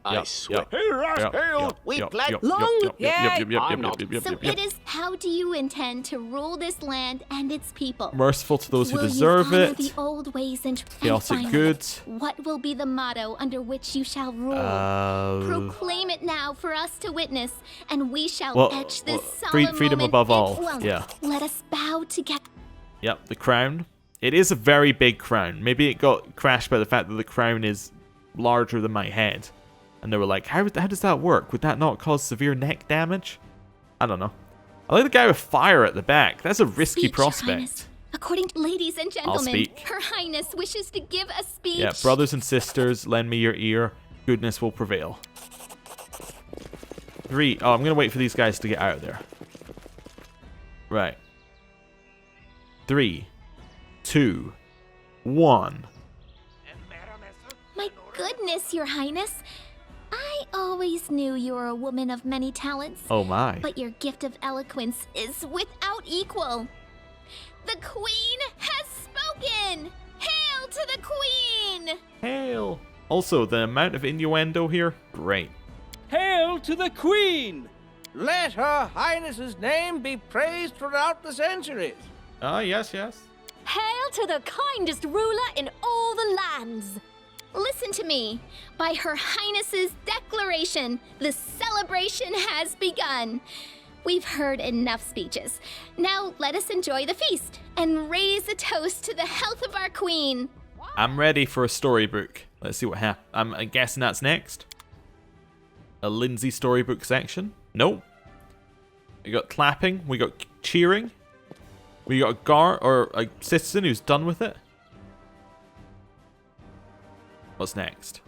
I swear. Hey, Rascal! We pledge... So it is... How do you intend to rule this land and its people? Merciful to those who Will deserve you follow it. the old ways and Chaotic finally, good. What will be the motto under which you shall rule? Proclaim it now for us to witness, and we shall etch this solemn freedom moment above all. Well, Yeah. let us bow together. Yep, the crown. It is a very big crown. Maybe it got crashed by the fact that the crown is larger than my head. And they were like, how does that work? Would that not cause severe neck damage? I don't know. I like the guy with fire at the back. That's a risky prospect. According to ladies and gentlemen, speak. Her Highness wishes to give a speech. Yeah, brothers and sisters, lend me your ear. Goodness will prevail. 3. Oh, I'm going to wait for these guys to get out of there. Right. 3, 2, 1. My goodness, Your Highness. I always knew you were a woman of many talents. Oh my. But your gift of eloquence is without without equal. The Queen has spoken! Hail to the Queen! Hail! Also, the amount of innuendo here, great. Hail to the Queen! Let Her Highness's name be praised throughout the centuries. Ah, yes, yes. Hail to the kindest ruler in all the lands! Listen to me. By Her Highness's declaration, the celebration has begun. We've heard enough speeches. Now let us enjoy the feast and raise a toast to the health of our queen. I'm ready for a storybook. Let's see what happens. I'm guessing that's next. A Lindsay storybook section. Nope. We got clapping. We got cheering. We got a guard or a citizen who's done with it. What's next?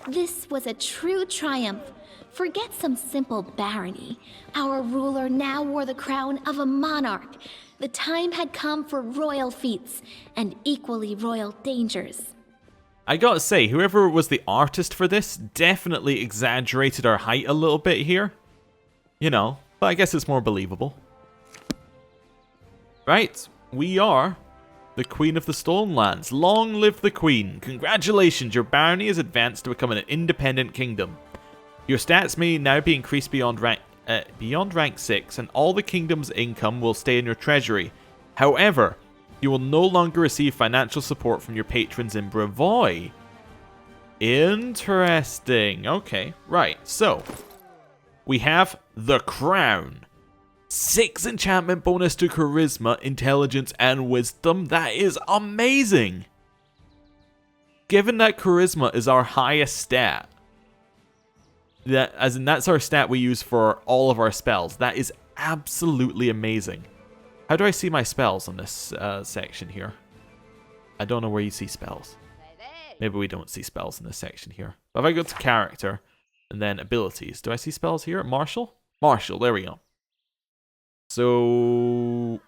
This was a true triumph. Forget some simple barony. Our ruler now wore the crown of a monarch. The time had come for royal feats and equally royal dangers. I gotta say, whoever was the artist for this definitely exaggerated our height a little bit here. You know, but I guess it's more believable. Right, we are the Queen of the Stolen Lands. Long live the Queen. Congratulations, your barony has advanced to become an independent kingdom. Your stats may now be increased beyond rank 6, and all the kingdom's income will stay in your treasury. However, you will no longer receive financial support from your patrons in Brevoy. Interesting. Okay, right. So, we have the Crown. 6 enchantment bonus to Charisma, Intelligence, and Wisdom. That is amazing. Given that Charisma is our highest stat, that's our stat we use for all of our spells. That is absolutely amazing. How do I see my spells on this section here? I don't know where you see spells. Maybe we don't see spells in this section here. But if I go to character and then abilities, do I see spells here? Martial? Martial, there we go. So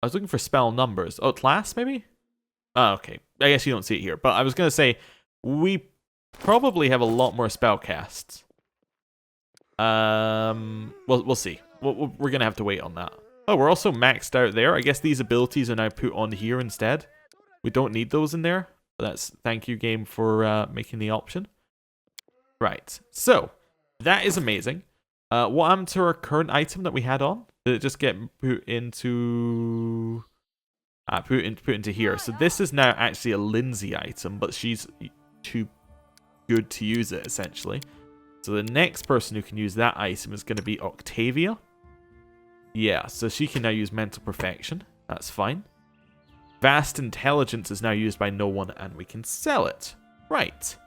I was looking for spell numbers. Oh, class maybe? Oh, okay. I guess you don't see it here. But I was going to say, we probably have a lot more spell casts. We'll see. We're going to have to wait on that. Oh, we're also maxed out there. I guess these abilities are now put on here instead. We don't need those in there. But that's thank you, game, for making the option. Right. So, that is amazing. What happened to our current item that we had on? Did it just get put into... put into here. So this is now actually a Lindsay item, but she's too good to use it, essentially. So the next person who can use that item is going to be Octavia. Yeah, so she can now use Mental Perfection. That's fine. Vast Intelligence is now used by no one, and we can sell it. Right.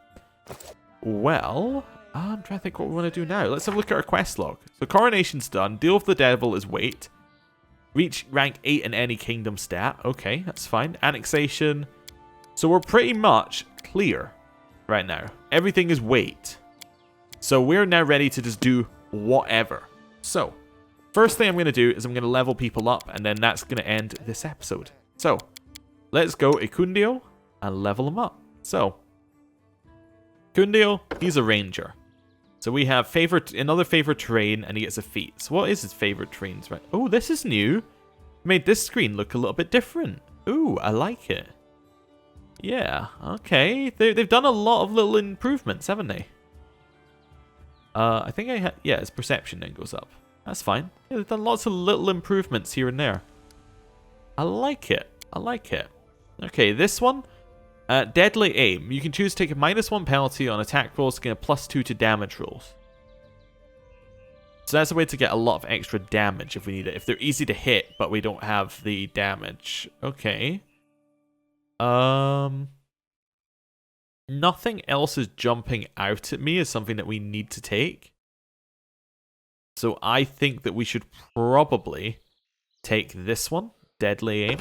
Well, I'm trying to think what we want to do now. Let's have a look at our quest log. So Coronation's done. Deal with the Devil is wait. Reach rank 8 in any kingdom stat. Okay, that's fine. Annexation. So we're pretty much clear right now. Everything is wait. So we're now ready to just do whatever. So, first thing I'm going to do is I'm going to level people up, and then that's going to end this episode. So, let's go Icundio and level him up. So, Icundio, he's a ranger. So we have another favorite terrain, and he gets a feat. So what is his favorite terrains? Right? Oh, this is new. Made this screen look a little bit different. Ooh, I like it. Yeah, okay. They've done a lot of little improvements, haven't they? I think yeah, his perception then goes up. That's fine. Yeah, they've done lots of little improvements here and there. I like it. I like it. Okay, this one. Deadly Aim. You can choose to take a -1 penalty on attack rolls to get a +2 to damage rolls. So that's a way to get a lot of extra damage if we need it. If they're easy to hit, but we don't have the damage. Okay. Nothing else is jumping out at me as something that we need to take. So I think that we should probably take this one. Deadly Aim.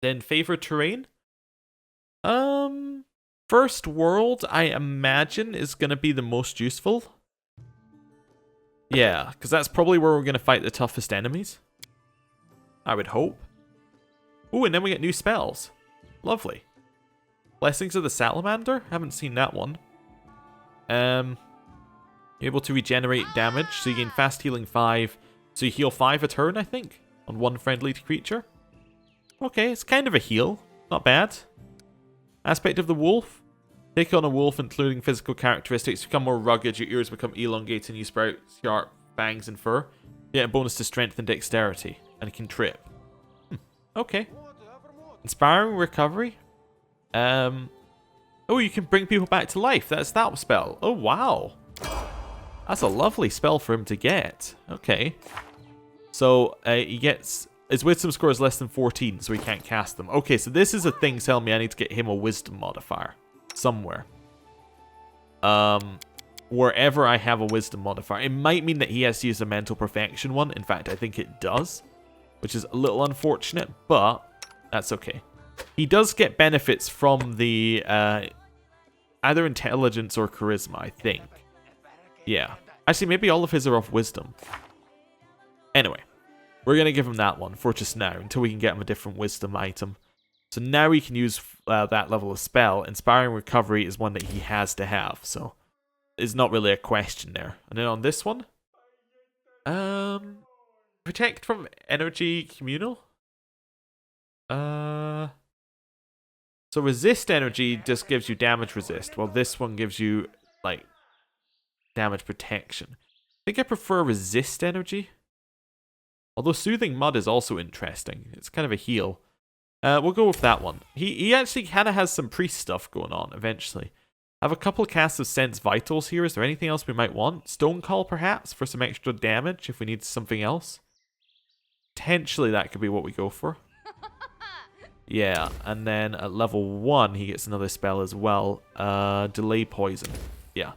Then favorite terrain. First world, I imagine, is going to be the most useful. Yeah, because that's probably where we're going to fight the toughest enemies. I would hope. Ooh, and then we get new spells. Lovely. Blessings of the Salamander? Haven't seen that one. You're able to regenerate damage, so you gain fast healing 5, So you heal 5 a turn, I think, on one friendly creature. Okay, it's kind of a heal. Not bad. Aspect of the wolf. Take on a wolf, including physical characteristics. You become more rugged, your ears become elongated, and you sprout sharp fangs and fur. You get a bonus to strength and dexterity, and it can trip. Okay. Inspiring recovery. Oh, you can bring people back to life. That's that spell. Oh, wow. That's a lovely spell for him to get. Okay. So, he gets... His wisdom score is less than 14, so he can't cast them. Okay, so this is a thing telling me I need to get him a wisdom modifier. Somewhere. Wherever I have a wisdom modifier. It might mean that he has to use a mental perfection one. In fact, I think it does. Which is a little unfortunate, but that's okay. He does get benefits from the either intelligence or charisma, I think. Yeah. Actually, maybe all of his are off wisdom. Anyway, we're going to give him that one for just now, until we can get him a different wisdom item. So now he can use that level of spell. Inspiring recovery is one that he has to have, so it's not really a question there. And then on this one, protect from energy communal. So resist energy just gives you damage resist, while this one gives you like damage protection. I think I prefer resist energy. Although soothing mud is also interesting. It's kind of a heal. We'll go with that one. He actually kind of has some priest stuff going on eventually. I have a couple of casts of Sense Vitals here. Is there anything else we might want? Stone Call perhaps for some extra damage if we need something else. Potentially that could be what we go for. Yeah, and then at level 1 he gets another spell as well. Delay Poison. Yeah.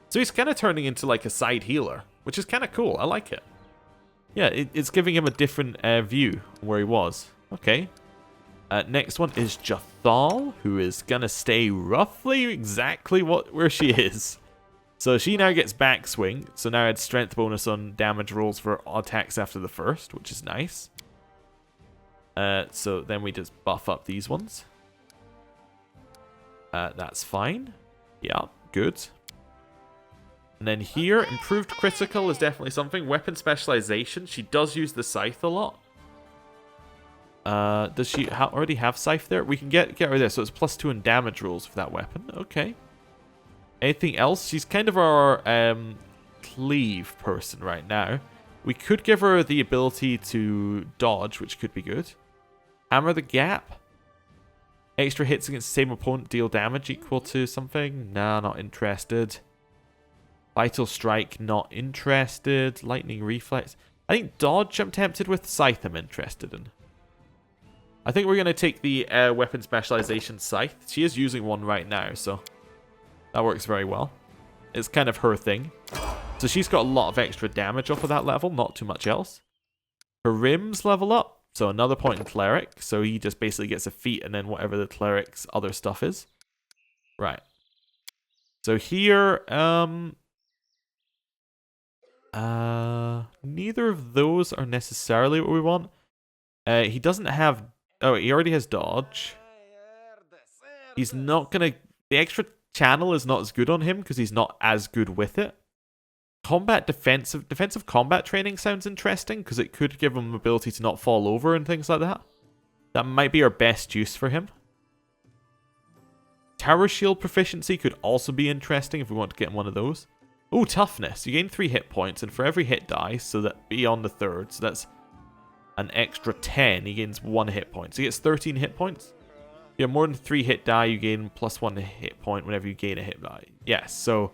So he's kind of turning into like a side healer, which is kind of cool. I like it. Yeah, it's giving him a different view where he was. Okay. Next one is Jathal, who is going to stay roughly exactly where she is. So she now gets backswing. So now it's strength bonus on damage rolls for attacks after the first, which is nice. So then we just buff up these ones. That's fine. Yeah, good. And then here, improved critical is definitely something. Weapon specialization. She does use the scythe a lot. Does she already have scythe there? We can get her there. So it's +2 in damage rolls for that weapon. Okay. Anything else? She's kind of our cleave person right now. We could give her the ability to dodge, which could be good. Hammer the Gap. Extra hits against the same opponent deal damage equal to something. Nah, not interested. Vital Strike, not interested. Lightning Reflex. I think Dodge I'm tempted with. Scythe I'm interested in. I think we're going to take the weapon specialization Scythe. She is using one right now, so that works very well. It's kind of her thing. So she's got a lot of extra damage off of that level, not too much else. Her rims level up, so another point in Cleric. So he just basically gets a feat and then whatever the Cleric's other stuff is. Right. So here, neither of those are necessarily what we want. He doesn't have... Oh, he already has dodge. He's not going to... The extra channel is not as good on him because he's not as good with it. Combat defensive combat training sounds interesting because it could give him the ability to not fall over and things like that. That might be our best use for him. Tower shield proficiency could also be interesting if we want to get him one of those. Oh, toughness. You gain 3 hit points and for every hit die, so that beyond the third, so that's an extra 10. He gains 1 hit point. So he gets 13 hit points. If you have more than 3 hit die, you gain +1 hit point whenever you gain a hit die. Yes, so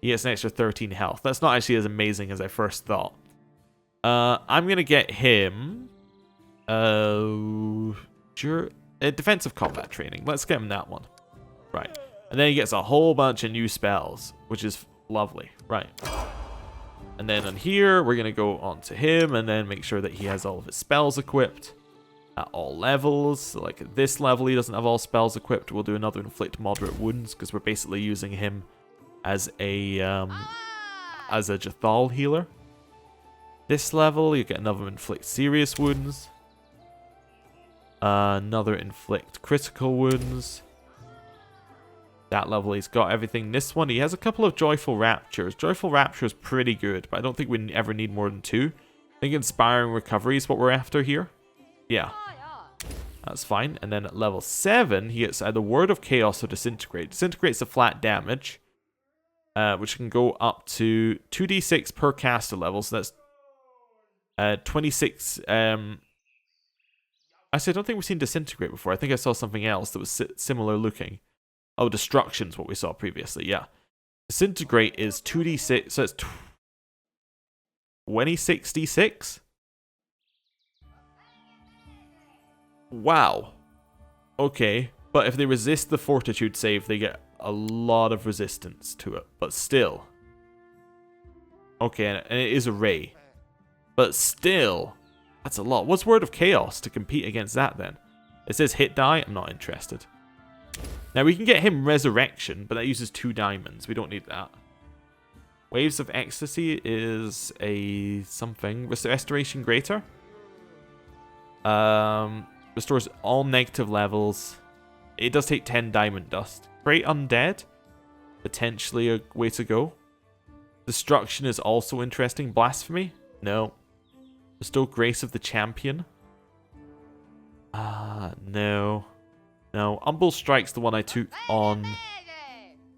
he gets an extra 13 health. That's not actually as amazing as I first thought. I'm going to get him defensive combat training. Let's get him that one. Right. And then he gets a whole bunch of new spells, which is lovely. Right. And then on here, we're going to go on to him and then make sure that he has all of his spells equipped at all levels. So like at this level, he doesn't have all spells equipped. We'll do another inflict moderate wounds because we're basically using him as a Jathal healer. This level, you get another inflict serious wounds. Another inflict critical wounds. That level, he's got everything. This one, he has a couple of Joyful Raptures. Joyful Rapture is pretty good, but I don't think we ever need more than 2. think inspiring recovery is what we're after here. Yeah. That's fine. And then at level 7, he gets either Word of Chaos or Disintegrate. Disintegrate's a flat damage, which can go up to 2d6 per caster level. So that's 26. Actually, I don't think we've seen Disintegrate before. I think I saw something else that was similar looking. Oh, Destruction's what we saw previously. Yeah. Disintegrate is 2d6, so it's 26d6. Wow. Okay, but if they resist the Fortitude save, they get a lot of resistance to it, but still. Okay, and it is a ray. But still, that's a lot. What's Word of Chaos to compete against that then? It says hit die, I'm not interested. Now we can get him Resurrection, but that uses 2 diamonds. We don't need that. Waves of Ecstasy is a something. Restoration Greater. Restores all negative levels. It does take 10 diamond dust. Great Undead. Potentially a way to go. Destruction is also interesting. Blasphemy? No. Bestow Grace of the Champion. No. No. Humble Strike's the one I took on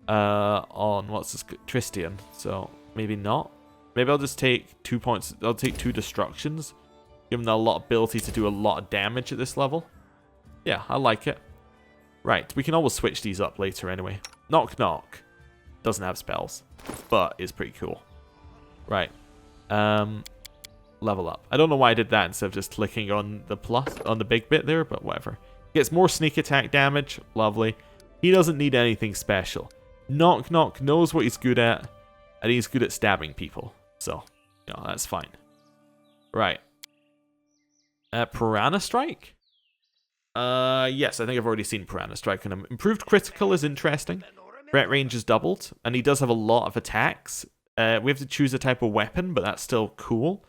what's this? Tristian. So maybe not. Maybe I'll just take 2 points. I'll take 2 destructions. Give him a lot of ability to do a lot of damage at this level. Yeah, I like it. Right, we can always switch these up later anyway. Knock Knock. Doesn't have spells, but is pretty cool. Right. Level up. I don't know why I did that instead of just clicking on the plus, on the big bit there, but whatever. Gets more sneak attack damage. Lovely. He doesn't need anything special. Knock Knock knows what he's good at, and he's good at stabbing people. So, you know, that's fine. Right. Piranha Strike? Yes, I think I've already seen Piranha Strike. And improved critical is interesting. Threat range is doubled, and he does have a lot of attacks. We have to choose a type of weapon, but that's still cool.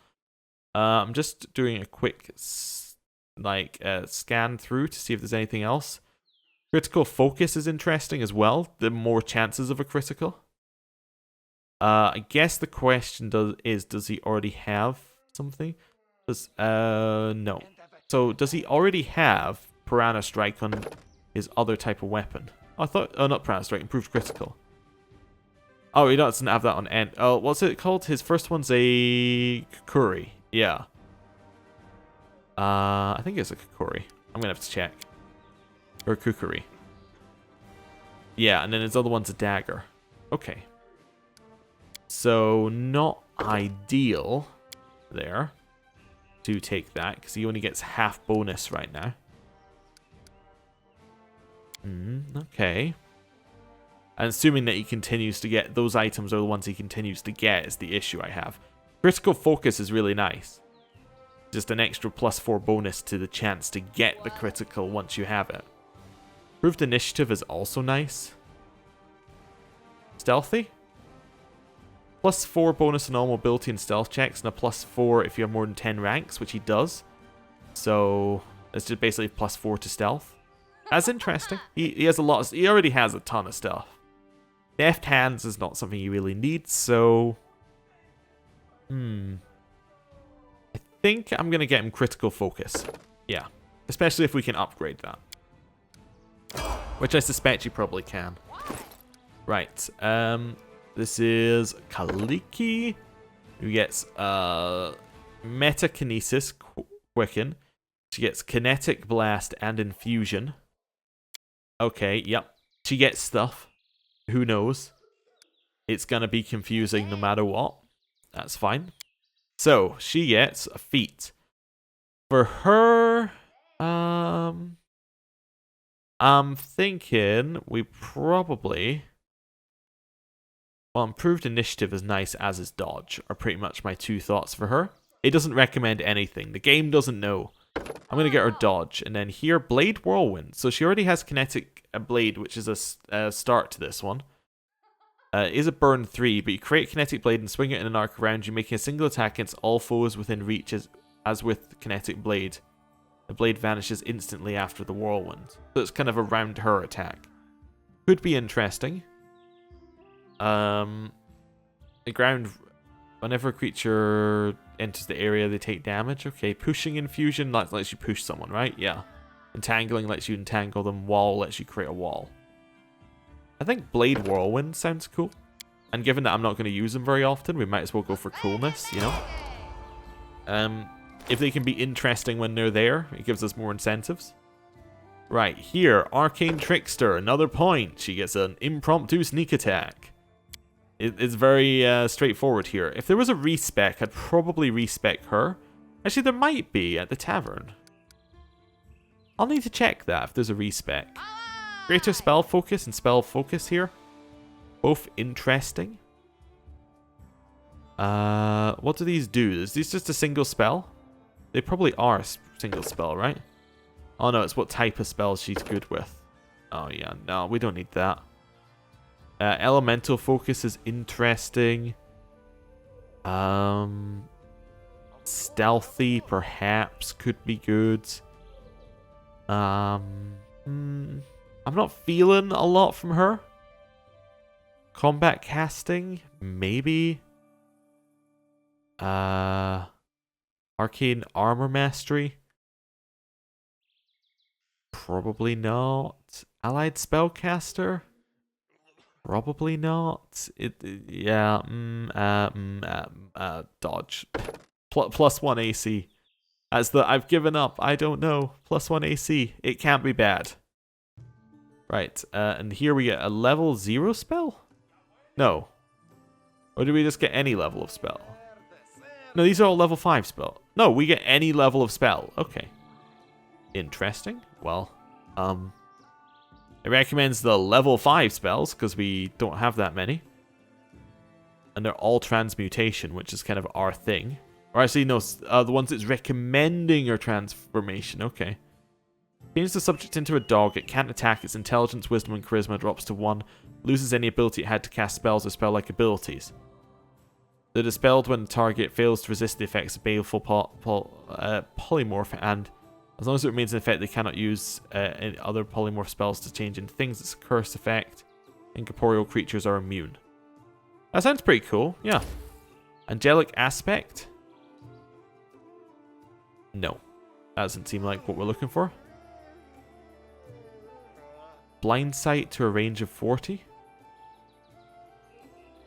I'm just doing a quick scan through to see if there's anything else. Critical focus is interesting as well. The more chances of a critical. I guess the question does he already have something? No. So does he already have Piranha Strike on his other type of weapon? I thought, oh, not Piranha Strike, improved critical. Oh, he doesn't have that on end. Oh, what's it called? His first one's a Kukuri. Yeah. I think it's a Kukuri. I'm gonna have to check. Or Kukuri. Yeah, and then his other one's a dagger. Okay. So, not ideal there to take that, because he only gets half bonus right now. Okay. And assuming that he continues to get, those items are the ones he continues to get is the issue I have. Critical focus is really nice. Just an extra +4 bonus to the chance to get the critical once you have it. Improved initiative is also nice. Stealthy? +4 bonus on all mobility and stealth checks, and a +4 if you have more than 10 ranks, which he does. So it's just basically +4 to stealth. That's interesting. He has a lot. He already has a ton of stuff. Deft hands is not something you really need, so I think I'm gonna get him critical focus. Yeah, especially if we can upgrade that, which I suspect you probably can. Right. This is Kaliki, who gets Metakinesis Quicken. She gets Kinetic Blast and Infusion. Okay, yep. She gets stuff. Who knows? It's gonna be confusing no matter what. That's fine. So, she gets a feat. For her, I'm thinking we probably... Well, improved initiative is nice, as is dodge, are pretty much my 2 thoughts for her. It doesn't recommend anything. The game doesn't know. I'm going to get her dodge. And then here, Blade Whirlwind. So she already has Kinetic Blade, which is a start to this one. It is a burn 3, but you create Kinetic Blade and swing it in an arc around you, making a single attack against all foes within reach, as with Kinetic Blade. The blade vanishes instantly after the Whirlwind. So it's kind of around her attack. Could be interesting. The ground Whenever a creature enters the area, they take damage. Okay, pushing infusion lets you push someone, right? Yeah. Entangling lets you entangle them. Wall lets you create a wall. I think Blade Whirlwind sounds cool. And given that I'm not going to use them very often, we might as well go for coolness, you know? If they can be interesting when they're there, it gives us more incentives. Right, here, Arcane Trickster, another point. She gets an impromptu sneak attack. It's very straightforward here. If there was a respec, I'd probably respec her. Actually, there might be at the tavern. I'll need to check that if there's a respec. Greater spell focus and spell focus here. Both interesting. What do these do? Is this just a single spell? They probably are a single spell, right? Oh no, it's what type of spells she's good with. Oh yeah, no, we don't need that. Elemental focus is interesting. Stealthy perhaps could be good. I'm not feeling a lot from her. Combat casting, maybe. Arcane armor mastery. Probably not. Allied spellcaster. Probably not. Dodge. +1 AC. I've given up. I don't know. +1 AC. It can't be bad. Right. And here we get a level 0 spell? No. Or do we just get any level of spell? No, these are all level 5 spell. No, we get any level of spell. Okay. Interesting. Well, it recommends the level 5 spells because we don't have that many. And they're all transmutation, which is kind of our thing. Or actually, no, the ones it's recommending are transformation. Okay. Changes the subject into a dog. It can't attack. Its intelligence, wisdom, and charisma drops to 1. Loses any ability it had to cast spells or spell-like abilities. They're dispelled when the target fails to resist the effects of baleful polymorph, and as long as it remains in effect, they cannot use any other polymorph spells to change into things. It's a curse effect. Incorporeal creatures are immune. That sounds pretty cool, yeah. Angelic aspect? No. That doesn't seem like what we're looking for. Blind sight to a range of 40.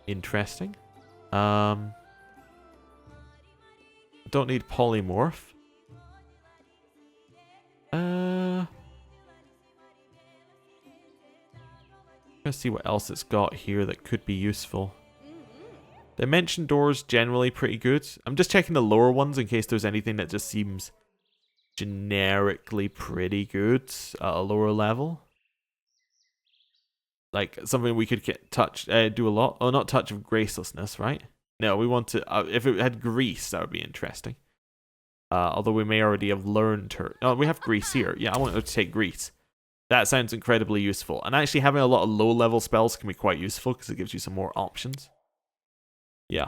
Interesting. Don't need polymorph. Let's see what else it's got here that could be useful. Dimension doors generally pretty good. I'm just checking the lower ones in case there's anything that just seems generically pretty good at a lower level. Like something we could get do a lot. Oh, not touch of gracelessness, right? No, we want to. If it had grease, that would be interesting. Although we may already have learned her. Oh, we have grease here. Yeah, I want her to take grease. That sounds incredibly useful. And actually having a lot of low-level spells can be quite useful because it gives you some more options. Yeah,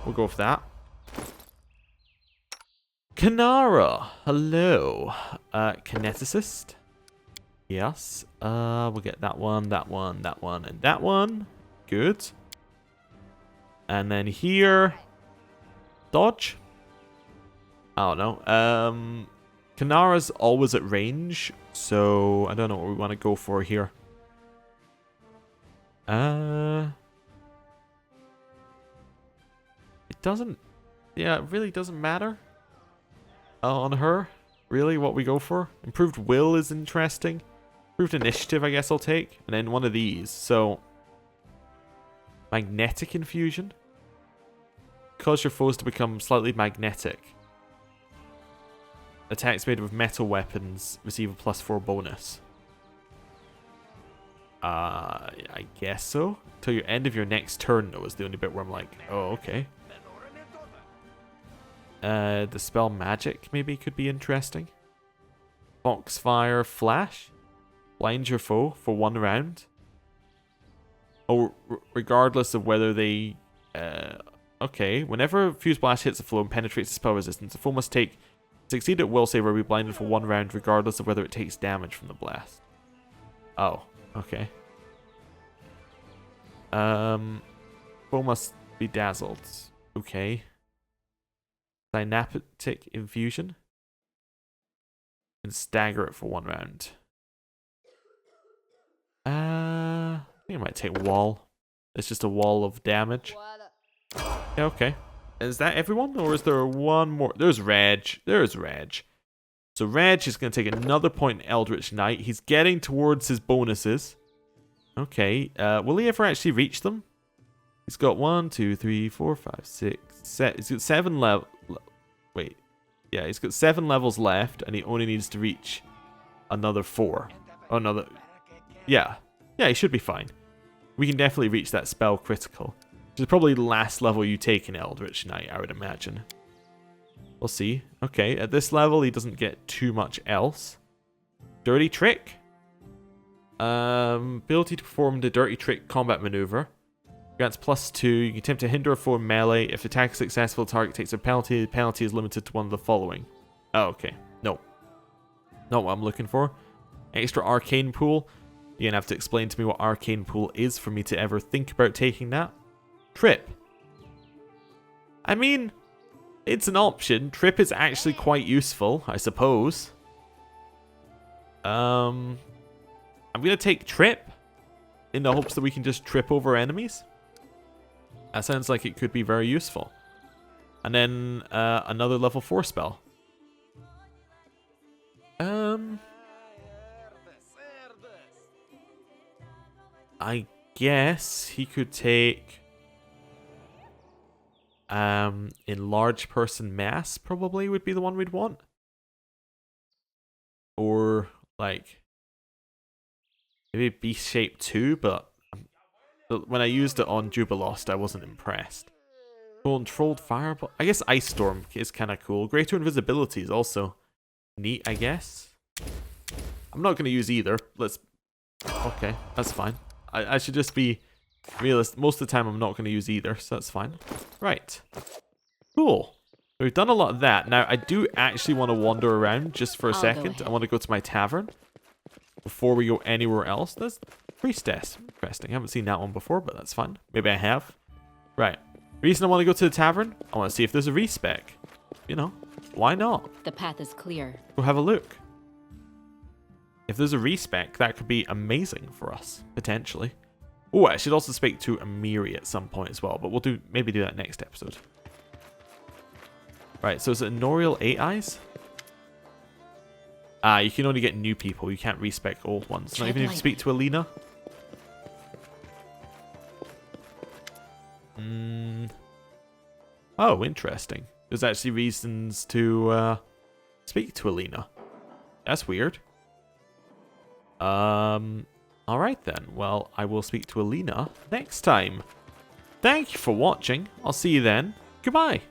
we'll go for that. Kanara, hello. Kineticist. Yes. We'll get that one, that one, that one, and that one. Good. And then here, dodge. I don't know. Kanara's always at range, so I don't know what we want to go for here. It doesn't. Yeah, it really doesn't matter. On her, really, what we go for. Improved will is interesting. Improved initiative, I guess I'll take, and then one of these. So, magnetic infusion. Cause your foes to become slightly magnetic. Attacks made with metal weapons receive a +4 bonus. I guess so. Till your end of your next turn, though, is the only bit where I'm like, oh, okay. The spell magic maybe could be interesting. Foxfire Flash. Blind your foe for 1 round. Oh, regardless of whether they... okay, whenever Fuse Blast hits a foe and penetrates the spell resistance, the foe must succeed at will save or be blinded for 1 round, regardless of whether it takes damage from the blast. Oh, okay. Foe must be dazzled. Okay. Synaptic infusion. And stagger it for 1 round. I think I might take wall. It's just a wall of damage. Yeah, okay. Is that everyone? Or is there one more? There's Reg. There's Reg. So Reg is going to take another point in Eldritch Knight. He's getting towards his bonuses. Okay. Will he ever actually reach them? He's got 1, 2, 3, 4, 5, 6, 7. He's got 7 levels. Wait. Yeah, he's got 7 levels left, and he only needs to reach another 4. Oh, another. Yeah. Yeah, he should be fine. We can definitely reach that spell critical. Which is probably the last level you take in Eldritch Knight, I would imagine. We'll see. Okay, at this level, he doesn't get too much else. Dirty Trick. Ability to perform the Dirty Trick combat maneuver. Grants +2. You can attempt to hinder a foe in melee. If attack is successful, the target takes a penalty. The penalty is limited to one of the following. Oh, okay. No. Not what I'm looking for. Extra Arcane Pool. You're going to have to explain to me what Arcane Pool is for me to ever think about taking that. Trip. I mean, it's an option. Trip is actually quite useful, I suppose. I'm going to take Trip in the hopes that we can just trip over enemies. That sounds like it could be very useful. And then another level 4 spell. I guess he could take Enlarge Person Mass probably would be the one we'd want. Or like maybe Beast Shape 2, but when I used it on Jubilost I wasn't impressed. Controlled Fireball. I guess Ice Storm is kind of cool. Greater Invisibility is also neat, I guess. I'm not going to use either. Okay, that's fine. I should just be realist. Most of the time I'm not going to use either, so that's fine. Right. Cool. We've done a lot of that. Now, I do actually want to wander around just for a second. I want to go to my tavern before we go anywhere else. That's Priestess. Interesting. I haven't seen that one before, but that's fine. Maybe I have. Right. Reason I want to go to the tavern? I want to see if there's a respec. You know, why not? The path is clear. Go have a look. If there's a respec, that could be amazing for us, potentially. Oh, I should also speak to Amiri at some point as well, but we'll maybe do that next episode. Right, so is it Noriel 8 Eyes? You can only get new people. You can't respec old ones. Not even if you speak to Alina. Oh, interesting. There's actually reasons to speak to Alina. That's weird. Alright then. Well, I will speak to Alina next time. Thank you for watching. I'll see you then. Goodbye.